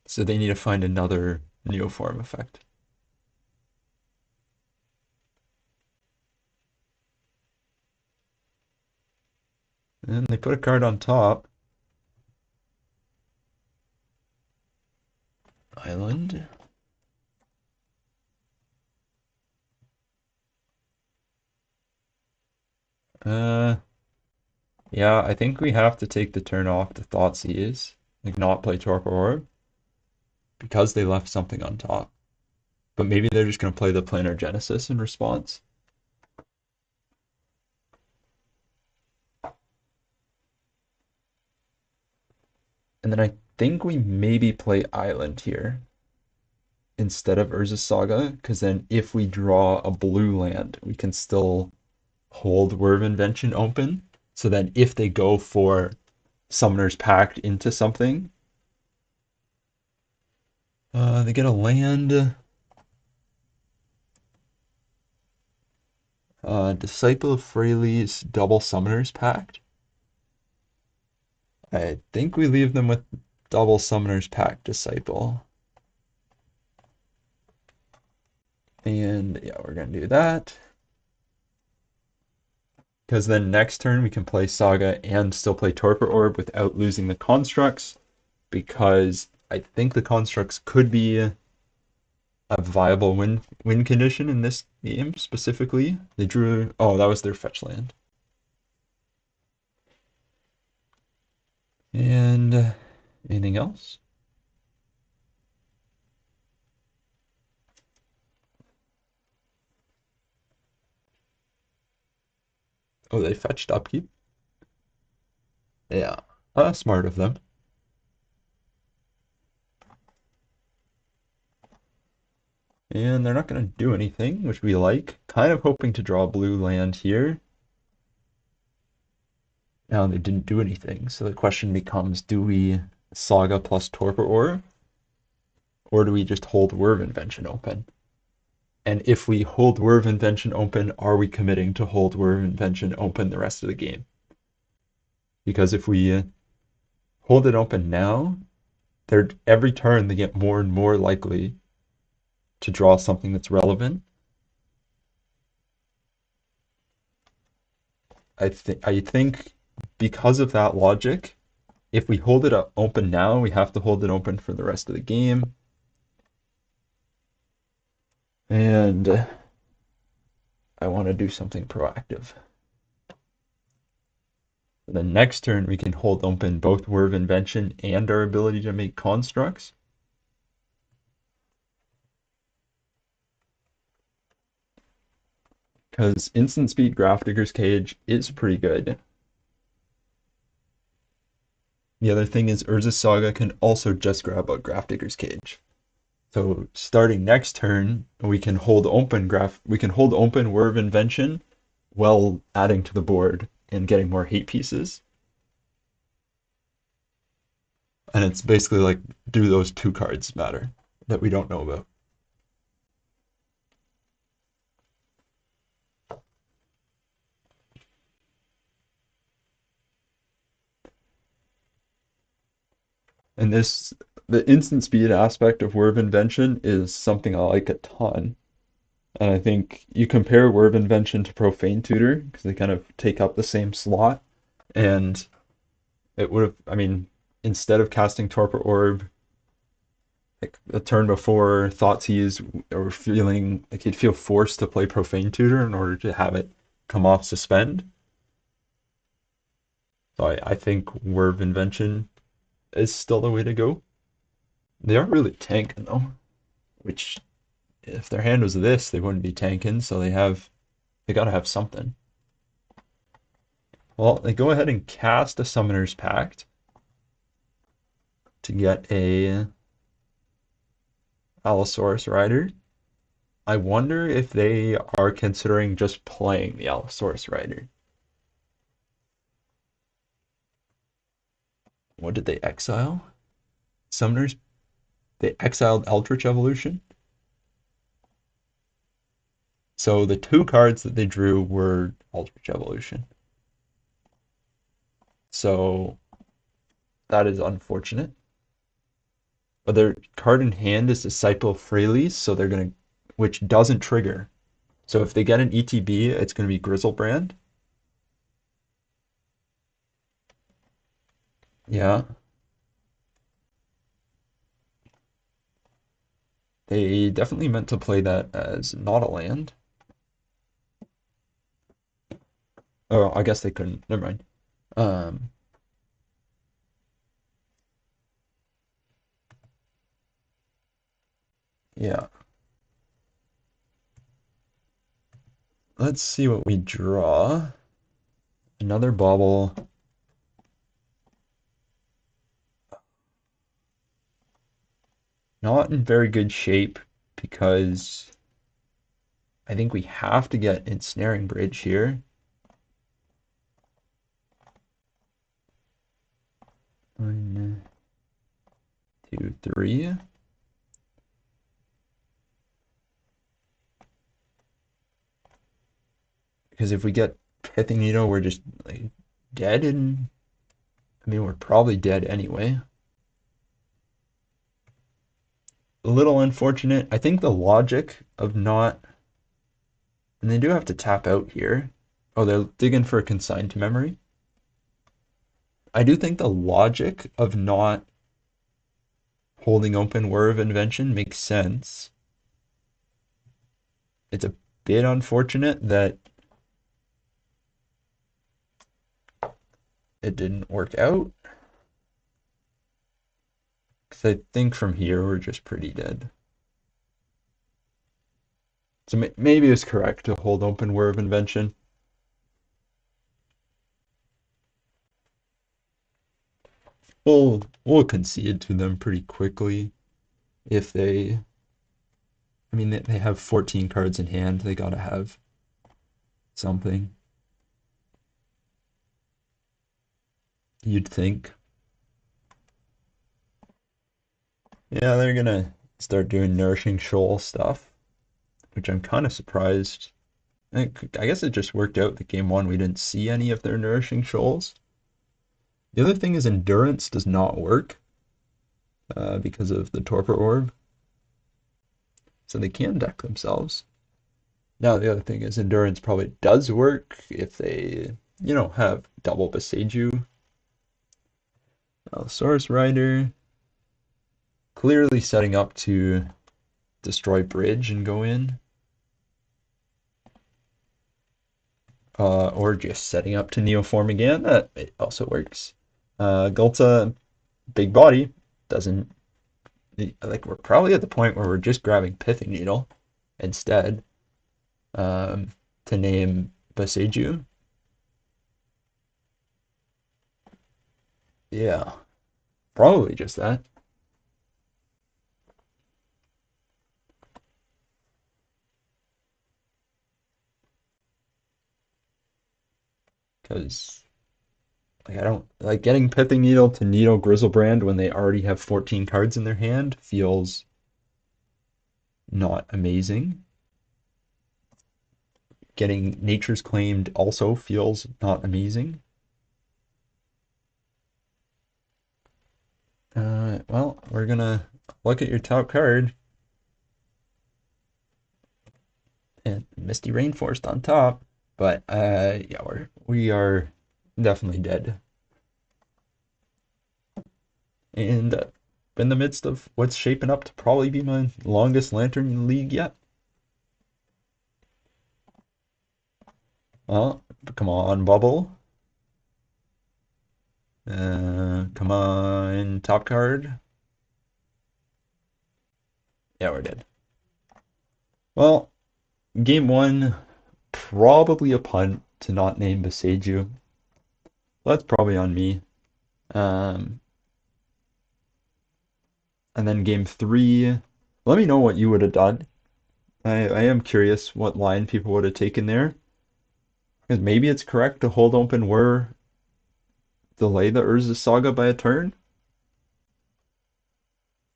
So they need to find another Neoform effect. And they put a card on top. Island. Yeah, I think we have to take the turn off the Thoughtseize, like not play Torpor Orb, because they left something on top. But maybe they're just going to play the Planar Genesis in response. And then I think we maybe play Island here instead of Urza's Saga, because then if we draw a blue land, we can still hold Whir of Invention open. So then if they go for Summoner's Pact into something, they get a land. Disciple of Freyalise, double Summoner's Pact. I think we leave them with double Summoner's Pact Disciple. And yeah, we're going to do that. Because then next turn we can play Saga and still play Torpor Orb without losing the constructs. Because I think the constructs could be a viable win condition in this game specifically. They drew, oh, that was their fetch land. And anything else? Oh, they fetched upkeep. Yeah, smart of them. And they're not going to do anything, which we like. Kind of hoping to draw a blue land here. Now they didn't do anything, so the question becomes, do we Saga plus Torpor Orb? Or do we just hold Whir of Invention open? And if we hold Whir of Invention open, are we committing to hold Whir of Invention open the rest of the game? Because if we hold it open now, every turn they get more and more likely to draw something that's relevant. I think because of that logic, if we hold it open now, we have to hold it open for the rest of the game. And I want to do something proactive. The next turn, we can hold open both Whir of Invention and our ability to make constructs. Because instant speed Grafdigger's Cage is pretty good. The other thing is Urza's Saga can also just grab out Grafdigger's Cage. So starting next turn, we can hold open Whir of Invention while adding to the board and getting more hate pieces. And it's basically like, do those two cards matter that we don't know about? And the instant speed aspect of Whir of Invention is something I like a ton. And I think you compare Whir of Invention to Profane Tutor, because they kind of take up the same slot. And it would have, I mean, instead of casting Torpor Orb, like the turn before, Thoughtseize, or feeling like you'd feel forced to play Profane Tutor in order to have it come off suspend. So I think Whir of Invention is still the way to go. They aren't really tanking though, which if their hand was this, they wouldn't be tanking, so they gotta have something. Well, they go ahead and cast a Summoner's Pact to get a Allosaurus Rider. I wonder if they are considering just playing the Allosaurus Rider. What did they exile? Summoners, they exiled Eldritch Evolution. So the two cards that they drew were Eldritch Evolution. So that is unfortunate. But their card in hand is Disciple of Freyalise, so they're gonna, which doesn't trigger. So if they get an ETB, it's gonna be Grizzlebrand. Yeah. They definitely meant to play that as not a land. Oh, I guess they couldn't. Never mind. Um, yeah. Let's see what we draw. Another bauble. not in very good shape because I think we have to get Ensnaring Bridge here. 1, 2, 3. Because if we get Pithing Needle, we're just like dead, and I mean we're probably dead anyway. A little unfortunate. I think the logic of not, and they do have to tap out here. Oh, they're digging for a consigned to memory. I do think the logic of not holding open Whir of Invention makes sense. It's a bit unfortunate that it didn't work out. Because I think from here we're just pretty dead. So maybe it's correct to hold open Whir of Invention. We'll concede to them pretty quickly if they. I mean, they have 14 cards in hand. They gotta have something. You'd think. Yeah, they're gonna start doing Nourishing Shoal stuff, which I'm kind of surprised. I guess it just worked out that game one we didn't see any of their Nourishing Shoals. The other thing is Endurance does not work because of the Torpor Orb, so they can deck themselves. Now the other thing is Endurance probably does work if they, have double Beseiju. Source Rider, clearly setting up to destroy Bridge and go in. Or just setting up to Neoform again, that it also works. Gulta, big body, doesn't, like, we're probably at the point where we're just grabbing Pithing Needle instead to name Beseiju. Yeah, probably just that. Because like I don't like getting Pithing Needle to Needle Grizzlebrand when they already have 14 cards in their hand feels not amazing. Getting Nature's Claimed also feels not amazing. Well, we're gonna look at your top card. And Misty Rainforest on top. But yeah, we are definitely dead. And in the midst of what's shaping up to probably be my longest Lantern League yet. Well, come on, Bubble. Come on, top card. Yeah, we're dead. Well, game one, probably a punt to not name Beseiju. That's probably on me. Um, and then game three, let me know what you would have done. I am curious what line people would have taken there. Because maybe it's correct to hold open Whir, delay the Urza Saga by a turn.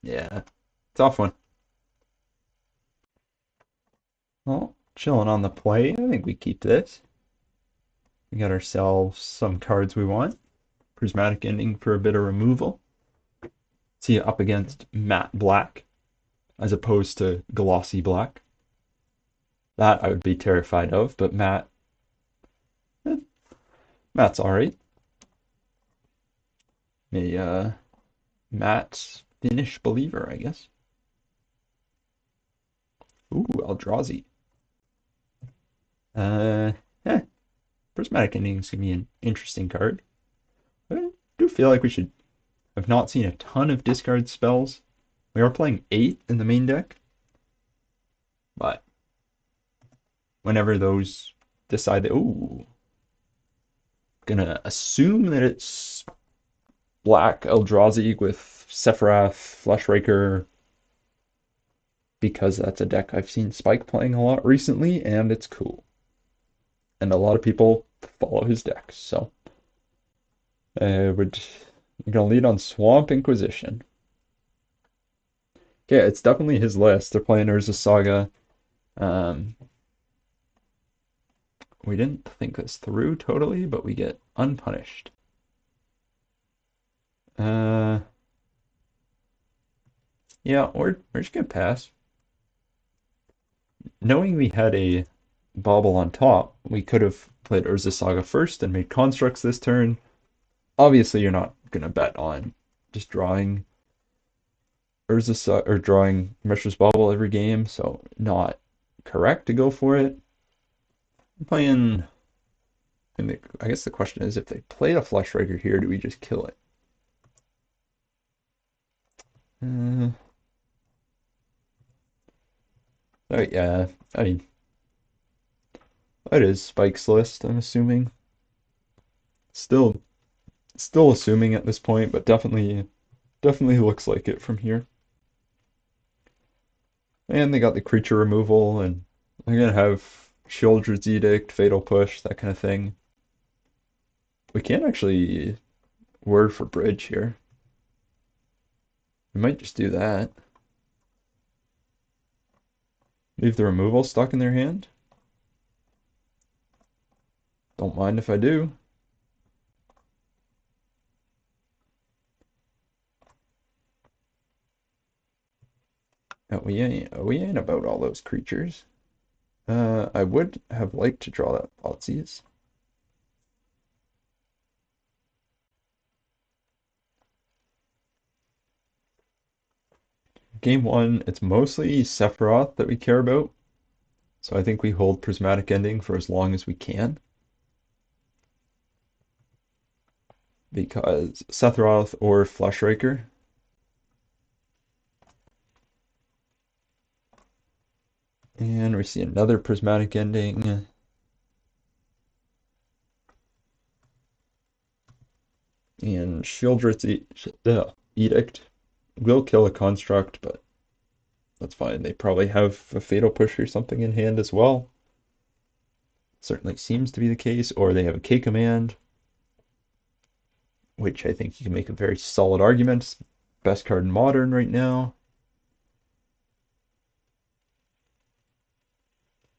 Yeah, tough one. Well, chilling on the play. I think we keep this. We got ourselves some cards we want. Prismatic Ending for a bit of removal. See it up against matte black as opposed to glossy black. That I would be terrified of, but matte, eh, matte's alright. A matte Finnish Believer, I guess. Ooh, Eldrazi. Uh, eh, Prismatic Ending is gonna be an interesting card. But I do feel like we should have not seen a ton of discard spells. We are playing 8 in the main deck, but whenever those decide that, ooh, gonna assume that it's black Eldrazi with Sephiroth, Fleshraker, because that's a deck I've seen Spike playing a lot recently, and it's cool. And a lot of people follow his decks, so we're gonna lead on Swamp Inquisition. Yeah, it's definitely his list. They're playing Urza Saga. Um, we didn't think this through totally, but we get Unpunished. Uh, yeah, we're just gonna pass. Knowing we had a Bauble on top, we could have played Urza Saga first and made constructs this turn. Obviously, you're not gonna bet on just drawing Urza Saga or drawing Mishra's Bauble every game, so not correct to go for it. I'm playing. And I guess the question is, if they played a Flesh Raker here, do we just kill it? Uh, oh yeah, I mean, that is Spike's list, I'm assuming. Still, still assuming at this point, but definitely looks like it from here. And they got the creature removal, and they're gonna have Sheoldred's Edict, Fatal Push, that kind of thing. We can't actually word for bridge here. We might just do that. Leave the removal stuck in their hand. Don't mind if I do. We ain't about all those creatures. I would have liked to draw that Thoughtseize. Game one, it's mostly Sephiroth that we care about. So I think we hold Prismatic Ending for as long as we can. Because Sephiroth or Fleshraker. And we see another Prismatic Ending. And Sheoldred's Edict will kill a construct, but that's fine. They probably have a Fatal Push or something in hand as well. Certainly seems to be the case. Or they have a K command, which I think you can make a very solid argument. Best card in Modern right now.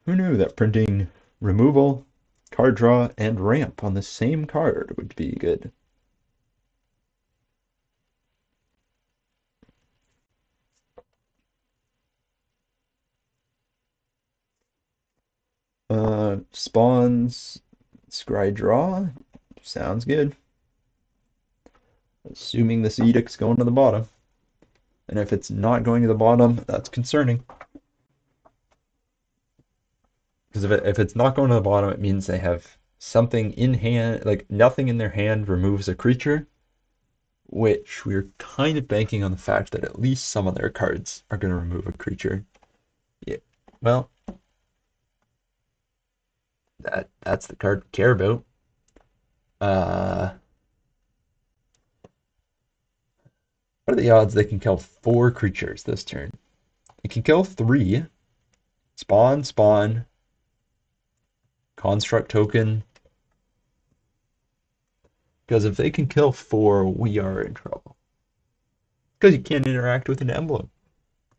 Who knew that printing removal, card draw, and ramp on the same card would be good? Spawns, scry draw, sounds good. Assuming this edict's going to the bottom. And if it's not going to the bottom, that's concerning. Because if it's not going to the bottom, it means they have something in hand, like nothing in their hand removes a creature, which we're kind of banking on the fact that at least some of their cards are going to remove a creature. Yeah, well, that's the card to care about. Uh, what are the odds they can kill 4 creatures this turn? They can kill 3. Spawn, construct token. Because if they can kill 4, we are in trouble. Because you can't interact with an emblem.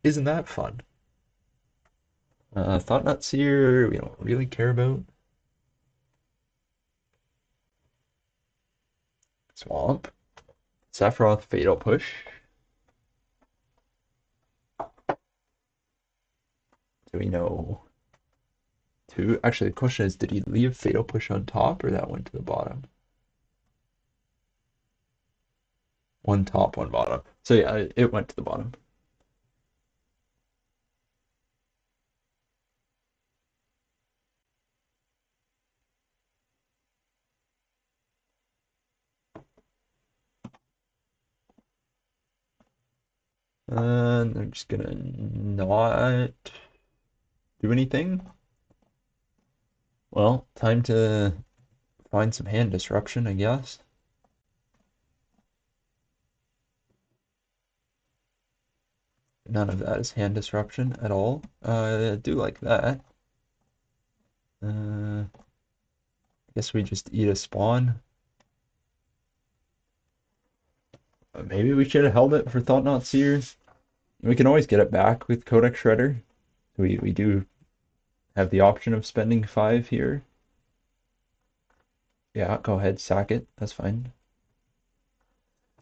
Isn't that fun? Thought-Knot Seer, we don't really care about. Swamp. Sephiroth, Fatal Push. Do we know 2? Actually, the question is, did he leave Fatal Push on top, or that went to the bottom? One top, one bottom. So yeah, it went to the bottom. And they're just gonna not do anything. Well, time to find some hand disruption, I guess. None of that is hand disruption at all. I do like that. I guess we just eat a spawn. Maybe we should have held it for Thought Not Seer. We can always get it back with Codex Shredder. We do have the option of spending 5 here. Yeah, go ahead, sack it. That's fine.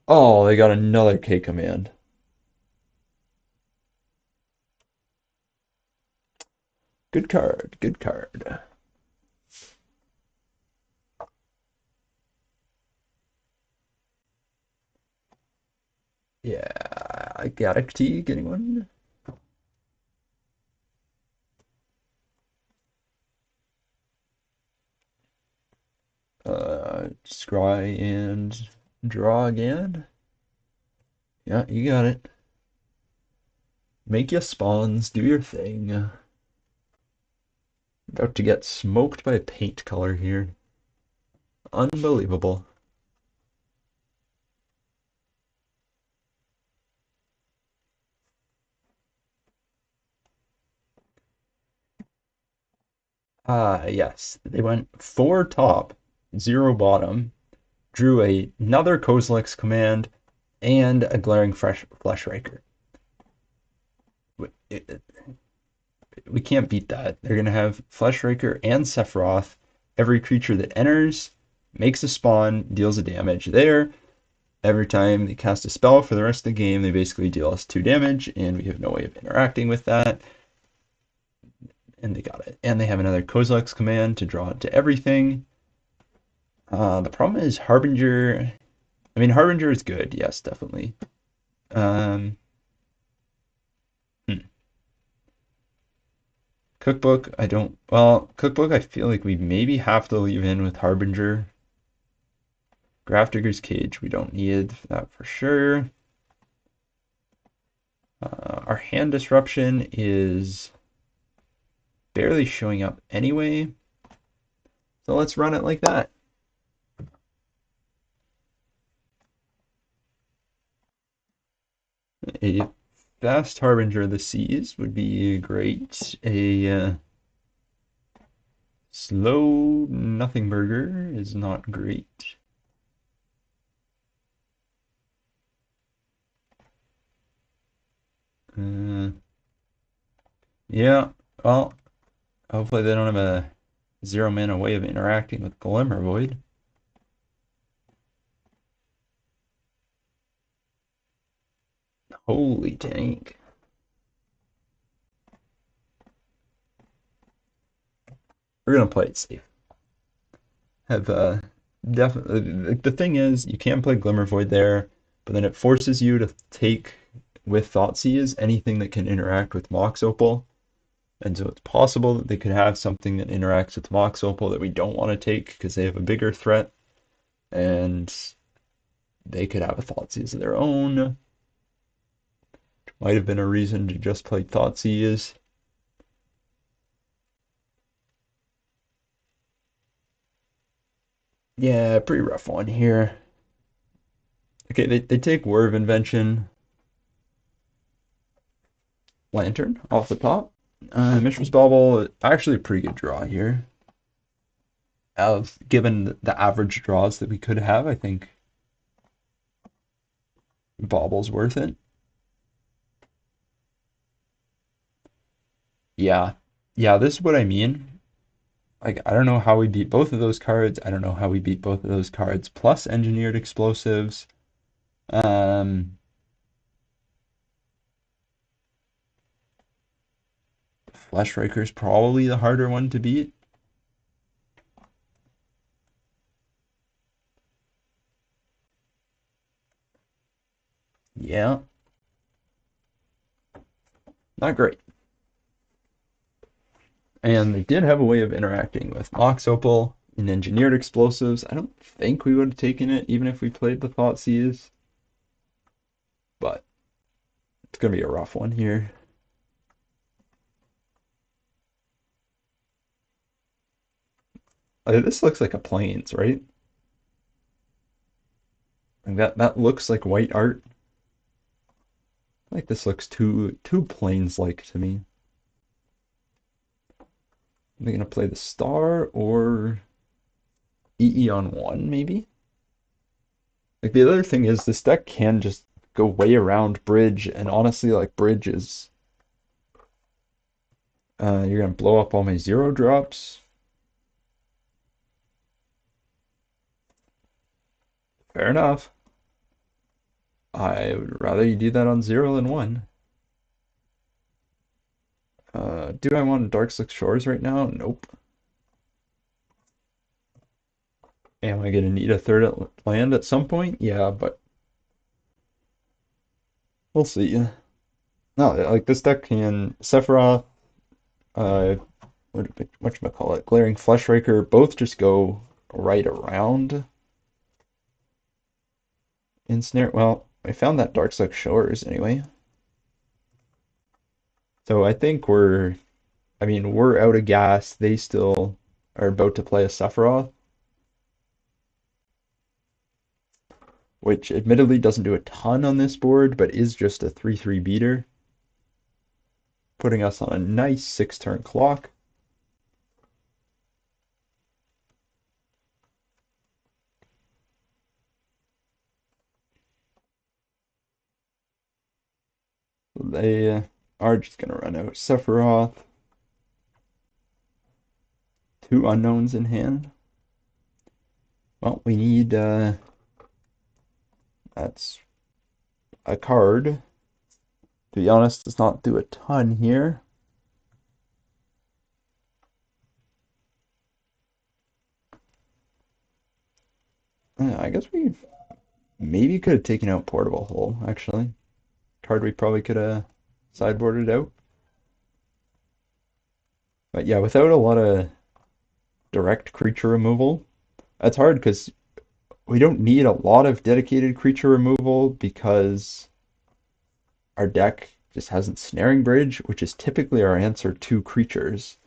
Oh, they got another K command. Good card, good card. Yeah, I got a T, getting one. Scry and draw again. Yeah, you got it. Make your spawns, do your thing. About to get smoked by paint color here. Unbelievable. Ah, yes. They went 4 top, 0 bottom, drew another Kozilek's command, and a glaring flesh raker. We can't beat that. They're going to have Flesh Raker and Sephiroth. Every creature that enters makes a spawn, deals a damage there. Every time they cast a spell for the rest of the game, they basically deal us 2 damage, and we have no way of interacting with that. And they got it. And they have another Kozilek's command to draw into everything. The problem is Harbinger. I mean, Harbinger is good, yes, definitely. Um, hmm. Cookbook, I don't. Well, Cookbook, I feel like we maybe have to leave in with Harbinger. Grafdigger's Cage, we don't need that for sure. Our hand disruption is barely showing up anyway. So let's run it like that. A fast Harbinger of the Seas would be great. A slow Nothing Burger is not great. Uh, yeah, well, hopefully they don't have a 0 mana way of interacting with Glimmer Void. Holy tank. We're gonna play it safe. Have definitely the thing is you can play Glimmer Void there, but then it forces you to take with Thoughtseize anything that can interact with Mox Opal. And so it's possible that they could have something that interacts with Mox Opal that we don't want to take because they have a bigger threat, and they could have a Thoughtseize of their own. Might have been a reason to just play Thoughtseize. Yeah, pretty rough one here. Okay, they take Whir of Invention, Lantern off the top. Mishra's Bauble, actually a pretty good draw here. Given the average draws that we could have, I think Bauble's worth it. Yeah. Yeah, this is what I mean. Like, I don't know how we beat both of those cards. I don't know how we beat both of those cards, plus Engineered Explosives. Um, Flesh Raker's probably the harder one to beat. Yeah, not great. And they did have a way of interacting with Mox Opal and Engineered Explosives. I don't think we would have taken it even if we played the Thoughtseize, but it's going to be a rough one here. This looks like a Plains, right? Like that looks like white art. Like this looks too Plains-like to me. Are they gonna play the star or EE on one maybe? Like the other thing is this deck can just go way around bridge, and honestly, like bridge is you're gonna blow up all my 0 drops. Fair enough. I would rather you do that on 0 than 1. Do I want Darkslick Shores right now? Nope. Am I gonna need a third land at some point? Yeah, but we'll see. No, like this deck can Sephiroth, uh, whatchamacallit, Glaring Fleshraker, both just go right around Ensnare. Well, I found that Darkslick Shores anyway. So I think I mean, we're out of gas. They still are about to play a Sephiroth, which admittedly doesn't do a ton on this board, but is just a 3/3 beater, putting us on a nice 6-turn clock. They are just going to run out Sephiroth, 2 unknowns in hand. Well, we need, that's a card. To be honest, does not do a ton here. I guess we maybe could have taken out Portable Hole, actually. Card we probably could have sideboarded out. But yeah, without a lot of direct creature removal, that's hard because we don't need a lot of dedicated creature removal because our deck just has Snaring Bridge, which is typically our answer to creatures.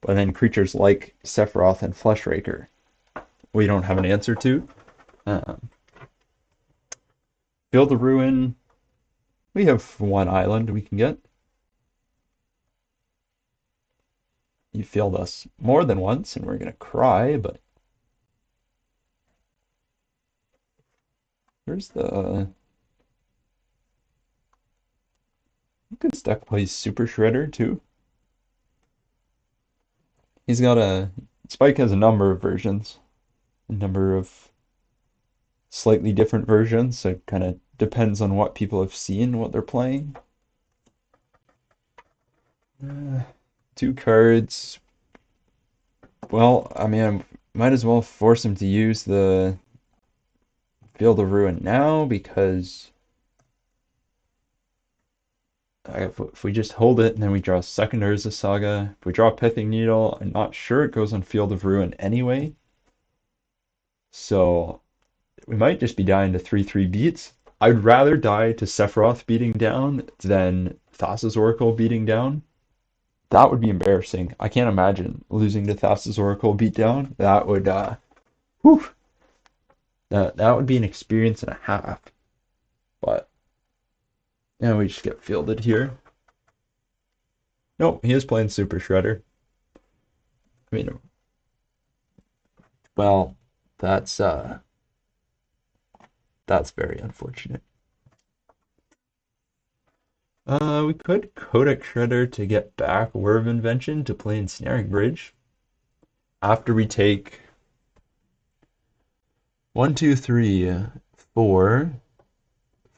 But then creatures like Sephiroth and Fleshraker, we don't have an answer to. Um, Field of Ruin, we have 1 island we can get. You failed us more than once, and we're gonna cry, but here's the... This deck plays Super Shredder, too. He's got a... Spike has a number of versions. A number of slightly different versions, so it kind of depends on what people have seen, what they're playing. 2 cards. Well, I mean, I might as well force him to use the Field of Ruin now, because if we just hold it and then we draw second Urza Saga, if we draw Pithing Needle, I'm not sure it goes on Field of Ruin anyway. So we might just be dying to 3/3 beats. I'd rather die to Sephiroth beating down than Thassa's Oracle beating down. That would be embarrassing. I can't imagine losing to Thassa's Oracle beatdown. That would whew, that would be an experience and a half. But yeah, we just get fielded here. Nope, he is playing Super Shredder. I mean, well, that's very unfortunate. We could Codex Shredder to get back Whir of Invention to play Ensnaring Bridge. After we take 1, 2, 3, 4,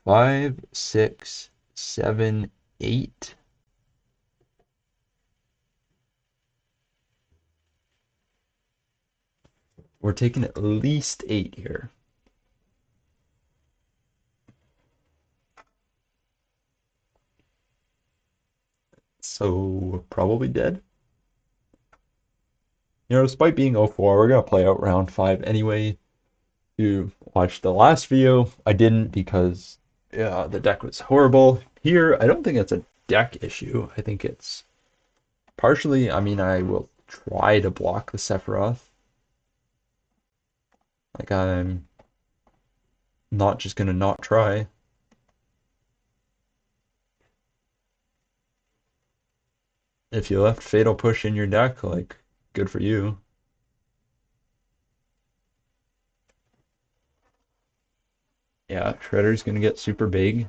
5, 6, 7, 8. We're taking at least 8 here. So we're probably dead. You know, despite being 0-4, we're gonna play out round 5 anyway. You watched the last video. I didn't because the deck was horrible. Here, I don't think it's a deck issue. I think it's partially, I mean, I will try to block the Sephiroth. Like, I'm not just gonna not try. If you left Fatal Push in your deck, like, good for you. Yeah, Shredder's gonna get super big.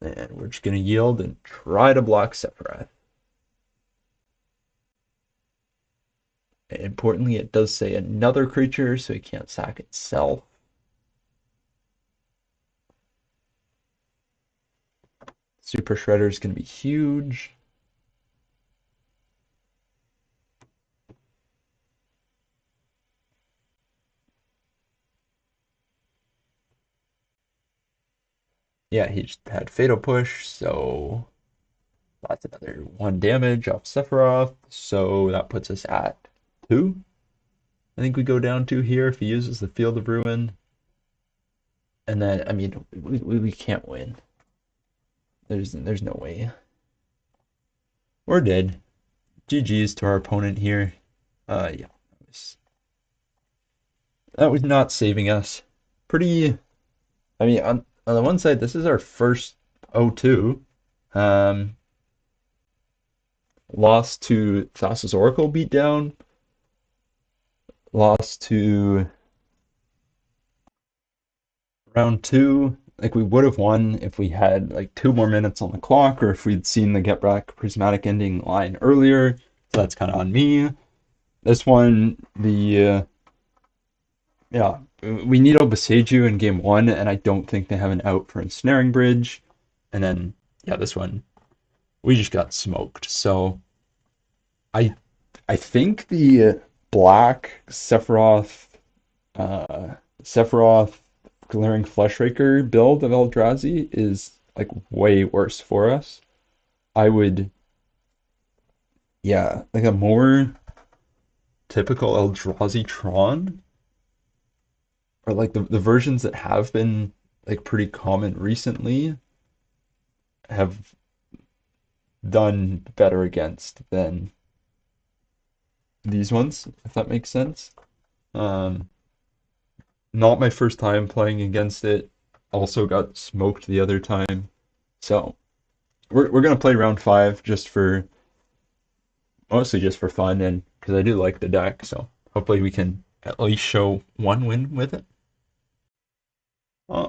And we're just gonna yield and try to block Sephiroth. Importantly, it does say another creature, so it can't sack itself. Super Shredder is going to be huge. Yeah, he just had Fatal Push, so that's another 1 damage off Sephiroth. So that puts us at 2. I think we go down 2 here if he uses the Field of Ruin. And then, I mean, we can't win. There's no way. We're dead. GG's to our opponent here. Yeah. That was not saving us. Pretty, I mean, on the one side, this is our first 0-2. Um, Lost to Thassa's Oracle beatdown. Lost to round 2. Like, we would have won if we had like 2 more minutes on the clock, or if we'd seen the get back prismatic ending line earlier. So that's kind of on me. This one, yeah, we need Obaseju in game 1, and I don't think they have an out for Ensnaring Bridge. And then, yeah, this one, we just got smoked. So I I think the black Sephiroth Glaring Fleshraker build of Eldrazi is like way worse for us. I would, yeah, like a more typical Eldrazi Tron, or like the versions that have been like pretty common recently, have done better against than these ones, if that makes sense. Um, Not my first time playing against it. Also got smoked the other time. So we're gonna play round 5 just for mostly just for fun and because I do like the deck. So hopefully we can at least show 1 win with it.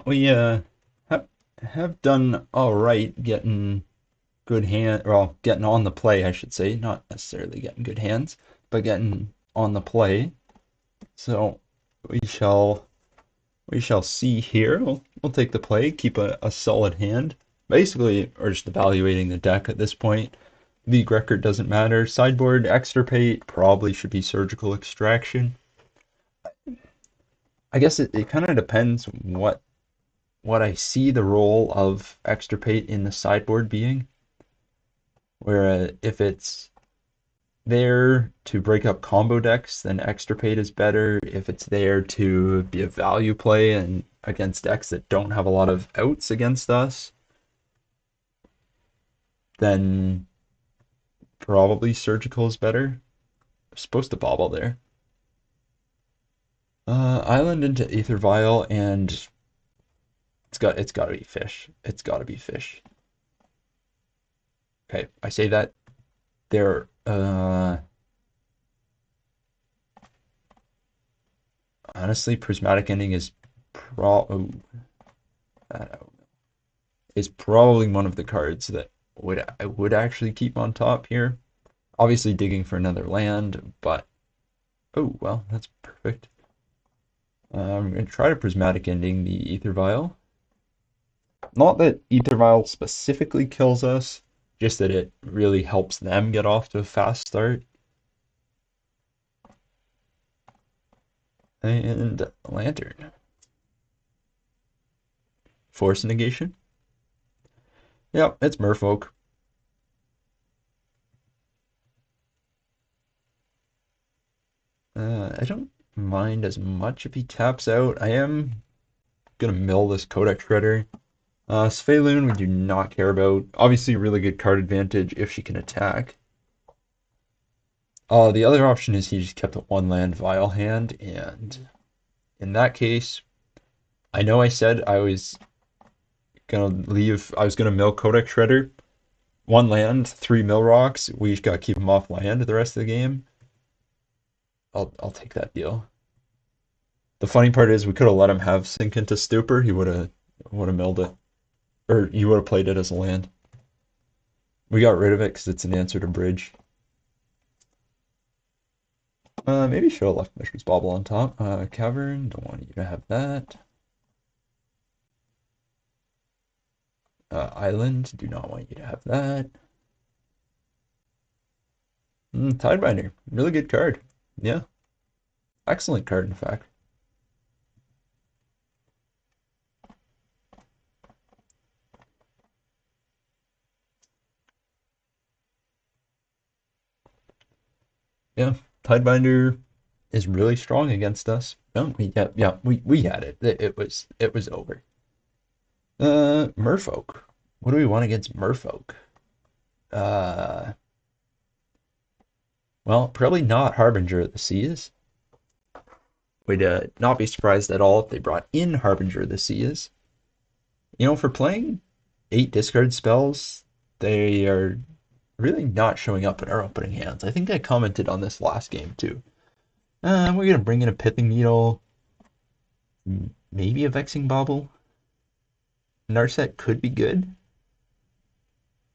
We have have done all right getting good hand, well, getting on the play, I should say, not necessarily getting good hands, but getting on the play. So we shall we shall see here. We'll take the play, keep a solid hand. Basically, we're just evaluating the deck at this point. League record doesn't matter. Sideboard, extirpate, probably should be surgical extraction. I guess it kind of depends what I see the role of extirpate in the sideboard being. Where if it's there to break up combo decks, then extirpate is better. If it's there to be a value play and against decks that don't have a lot of outs against us, then probably surgical is better. I'm supposed to bobble there. Island into Aether Vial, and it's gotta be fish. It's gotta be fish. Okay, I say that there. Honestly, Prismatic Ending is oh, that is probably one of the cards that I would actually keep on top here. Obviously digging for another land, but oh well, that's perfect. I'm gonna try to Prismatic Ending the Aether Vial. Not that Aether Vial specifically kills us, just that it really helps them get off to a fast start. And Lantern. Force negation. Yep, it's Merfolk. I don't mind as much if he taps out. I am gonna mill this Codex Shredder. Sphaloon we do not care about. Obviously really good card advantage if she can attack. The other option is he just kept a 1 land Vial hand, and in that case, I know I said I was Gonna leave. I was gonna mill Codex Shredder. One land, three mill rocks. We just gotta keep them off land the rest of the game. I'll take that deal. The funny part is we could have let him have Sink into Stupor. He would have milled it, or you would have played it as a land. We got rid of it because it's an answer to Bridge. Maybe should have left Mishra's Bauble on top. Cavern, don't want you to have that. Island, do not want you to have that. Tidebinder, really good card. Yeah, excellent card, in fact. Yeah, Tidebinder is really strong against us. No, we had it. It was over. Merfolk. What do we want against Merfolk? Uh, well, probably not Harbinger of the Seas. Would not be surprised at all if they brought in Harbinger of the Seas. For playing 8 discard spells, they are really not showing up in our opening hands. I think I commented on this last game too. We're gonna bring in a Pithing Needle, maybe a Vexing Bauble. Narset could be good.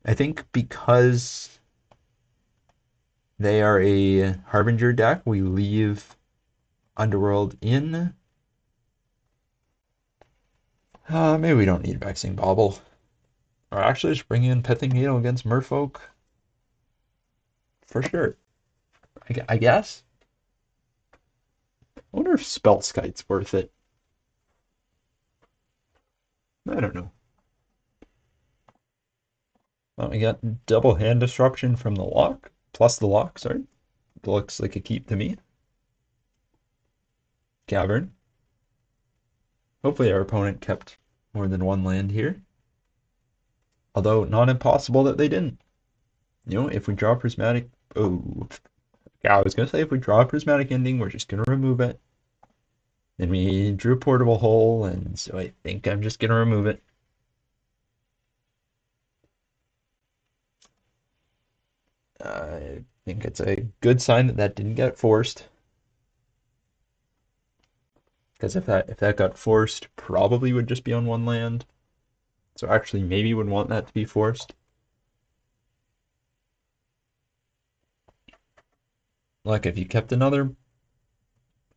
I think because they are a Harbinger deck, we leave Underworld in. Maybe we don't need Vexing Bauble. Or actually just bring in Pithing Needle against Merfolk. For sure. I guess. I wonder if Spellskite's worth it. I don't know. Well, we got double hand disruption from the lock. Plus the lock, sorry. Looks like a keep to me. Cavern. Hopefully our opponent kept more than one land here. Although not impossible that they didn't. If we draw Prismatic... Oh. Yeah, I was going to say if we draw a Prismatic Ending, we're just going to remove it. Then we drew a Portable Hole, and so I think I'm just going to remove it. I think it's a good sign that that didn't get forced. Because if that got forced, probably would just be on one land. So actually maybe would want that to be forced. Like if you kept another...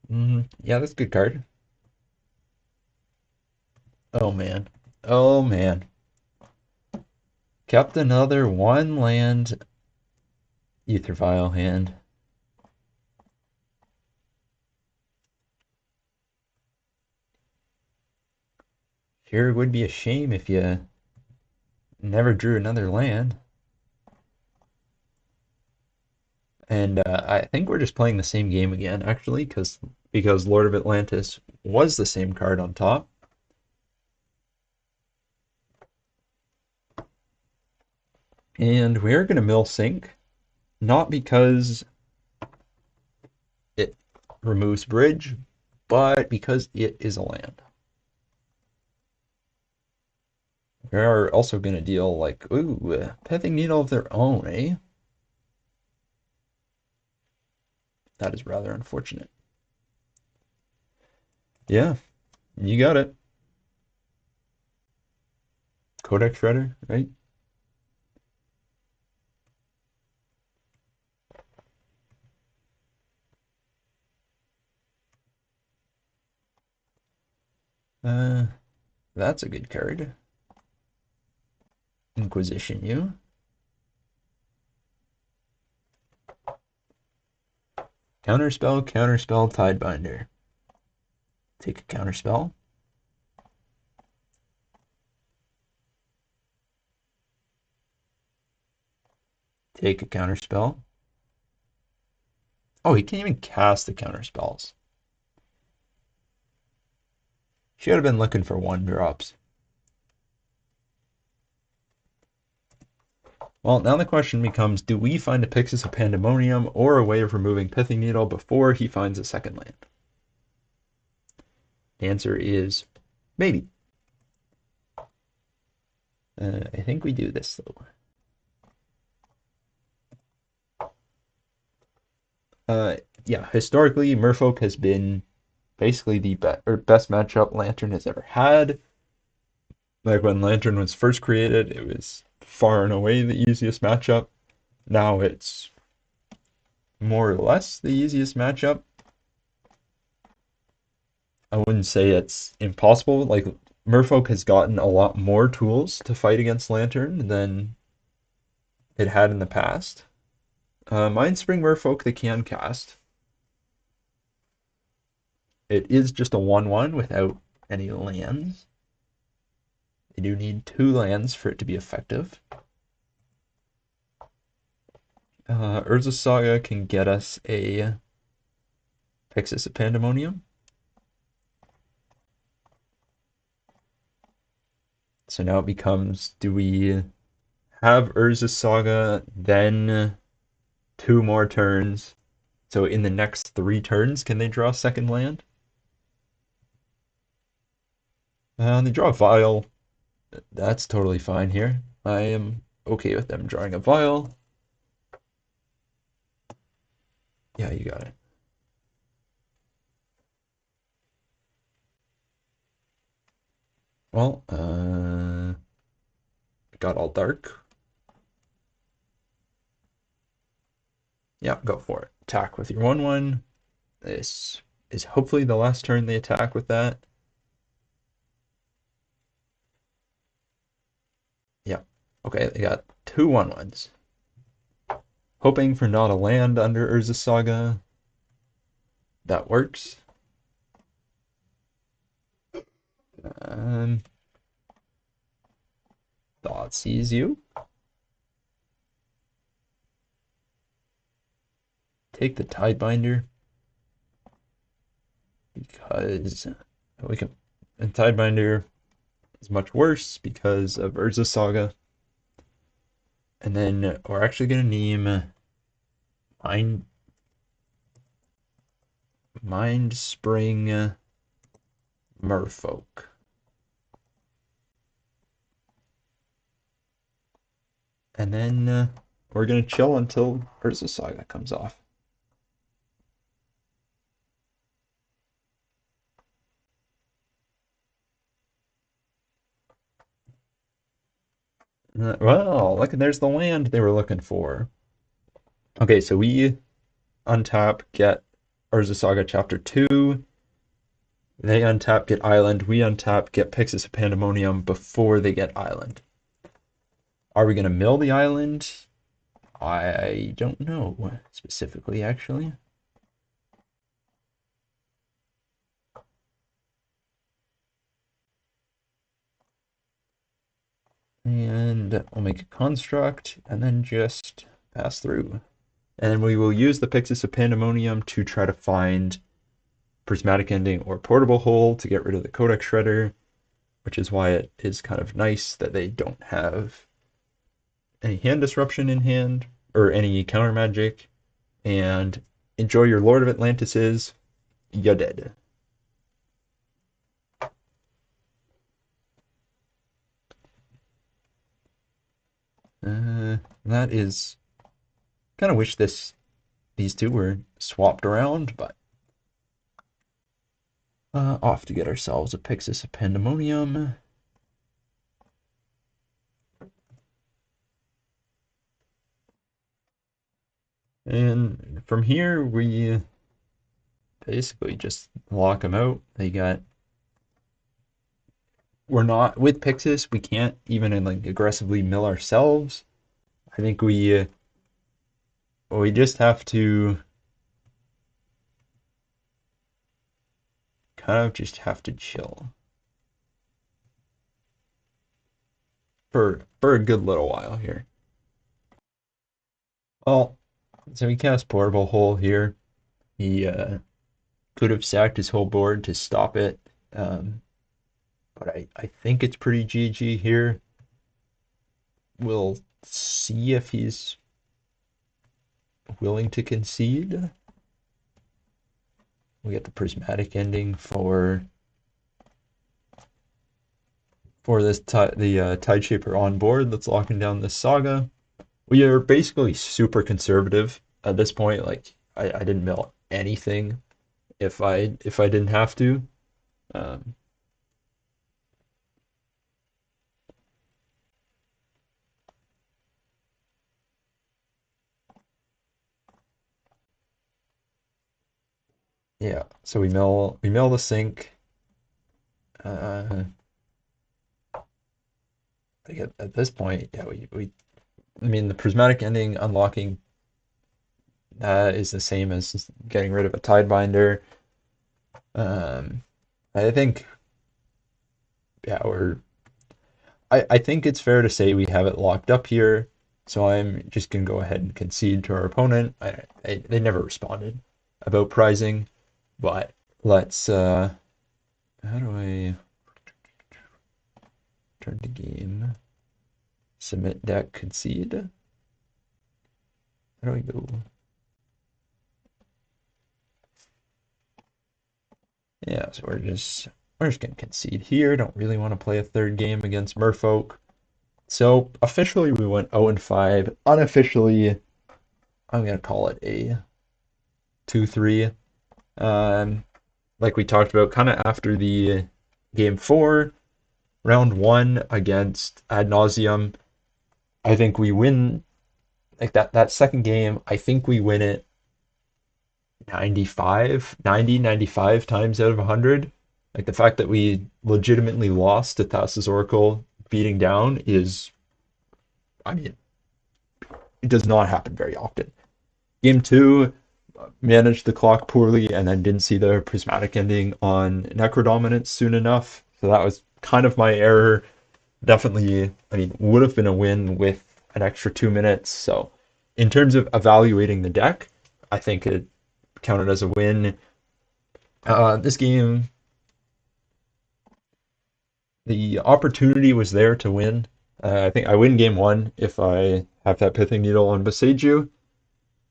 yeah, that's a good card. Oh man. Oh man. Kept another one land Ether Vial hand. Sure would be a shame if you never drew another land. And I think we're just playing the same game again, actually, because Lord of Atlantis was the same card on top. And we are going to mill Sink, not because it removes Bridge, but because it is a land. We are also going to deal like, ooh, Pithing Needle of their own, eh? That is rather unfortunate. Yeah, you got it. Codex Shredder, right? That's a good card. Inquisition you. Counterspell, counterspell, Tidebinder. Take a counterspell. Take a counterspell. Oh, he can't even cast the counterspells. Should have been looking for 1-drops. Well, now the question becomes, do we find a Pyxis of Pandemonium or a way of removing Pithing Needle before he finds a second land? The answer is maybe. I think we do this though. Yeah, historically, Merfolk has been basically the best matchup Lantern has ever had. Like when Lantern was first created, it was far and away the easiest matchup. Now it's more or less the easiest matchup. I wouldn't say it's impossible. Like Merfolk has gotten a lot more tools to fight against Lantern than it had in the past. Mindspring Merfolk they can cast. It is just a 1/1 without any lands. You do need 2 lands for it to be effective. Urza Saga can get us a Pixis of Pandemonium. So now it becomes, do we have Urza Saga, then 2 more turns? So in the next 3 turns, can they draw a second land? They draw a Vial. That's totally fine here. I am okay with them drawing a Vial. Yeah, you got it. Well, got all dark. Yeah, go for it. Attack with your 1/1. This is hopefully the last turn they attack with that. Yeah. Okay, they got 2/1/1s. Hoping for not a land under Urza Saga. That works. Um, Thought sees you. Take the Tidebinder because we can. And Tidebinder is much worse because of Urza Saga. And then we're actually gonna name Mind Spring Merfolk. And then we're gonna chill until Urza Saga comes off. Well, look, there's the land they were looking for. Okay, so we untap, get Urza Saga Chapter 2. They untap, get Island. We untap, get Pixis of Pandemonium before they get Island. Are we going to mill the Island? I don't know specifically, actually. And we'll make a construct and then just pass through. And we will use the Pixis of Pandemonium to try to find Prismatic Ending or Portable Hole to get rid of the Codex Shredder, which is why it is kind of nice that they don't have any hand disruption in hand or any counter magic. And enjoy your Lord of Atlantises. You dead. That is kind of wish these two were swapped around, but off to get ourselves a Pixis of Pandemonium. And from here, we basically just lock them out. We're not, with Pixis, we can't even like aggressively mill ourselves. I think we just have to chill for a good little while here. Well, so he cast Portable Hole here. He could have sacked his whole board to stop it, but I think it's pretty GG here. We'll see if he's willing to concede. We get the Prismatic Ending for for the Tide Shaper on board that's locking down this saga. We are basically super conservative at this point. Like I didn't mill anything if I didn't have to. Um, yeah, so we mill the sink. Uh, at this point, yeah, we I mean the prismatic ending unlocking is the same as getting rid of a Tidebinder. Um, I think yeah, I think it's fair to say we have it locked up here. So I'm just gonna go ahead and concede to our opponent. They never responded about prizing, but let's how do I turn to game? Submit deck concede. How do I go? Yeah, so we're just gonna concede here. Don't really want to play a third game against Merfolk. So officially we went 0 and 5. Unofficially, I'm gonna call it a 2-3. Um, like we talked about, kind of after the game four, round one against Ad Nauseam. I think we win like that second game. I think we win it 95 times out of 100. Like the fact that we legitimately lost to Thassa's Oracle beating down is, I mean, it does not happen very often. Game two, managed the clock poorly and then didn't see the prismatic ending on Necrodominance soon enough. So that was kind of my error. Definitely, I mean, would have been a win with an extra 2 minutes. So in terms of evaluating the deck, I think it counted as a win. This game, the opportunity was there to win. I think I win game one if I have that Pithing Needle on Boseiju.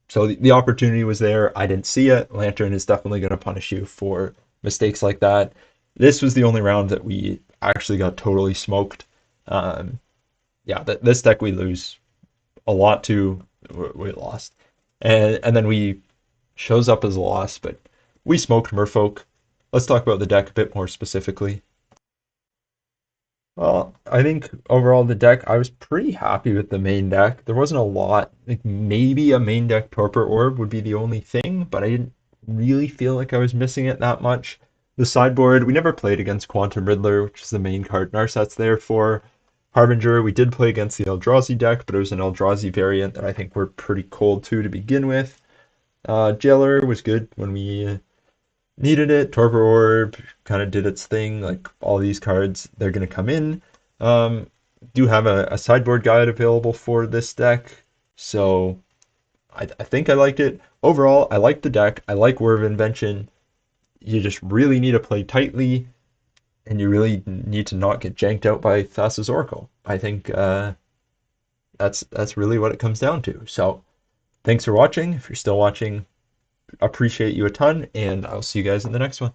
So the opportunity was there. I didn't see it. Lantern is definitely going to punish you for mistakes like that. This was the only round that we actually got totally smoked. Um, yeah, this deck we lose a lot to. We lost, and then we shows up as a loss, but we smoked Merfolk. Let's talk about the deck a bit more specifically. Well, I think overall the deck, I was pretty happy with the main deck. There wasn't a lot, like maybe a main deck Torpor Orb would be the only thing, but I didn't really feel like I was missing it that much. The sideboard, we never played against Quantum Riddler, which is the main card in our sets there for Harbinger. We did play against the Eldrazi deck, but it was an Eldrazi variant that I think we're pretty cold to begin with. Jailer was good when we needed it. Torpor Orb kind of did its thing. Like all these cards, they're going to come in. Um, do have a sideboard guide available for this deck, so I think I liked it. Overall, I like the deck. I like Whir of Invention. You just really need to play tightly, and you really need to not get janked out by Thassa's Oracle. I think that's really what it comes down to. So thanks for watching. If you're still watching, appreciate you a ton, and I'll see you guys in the next one.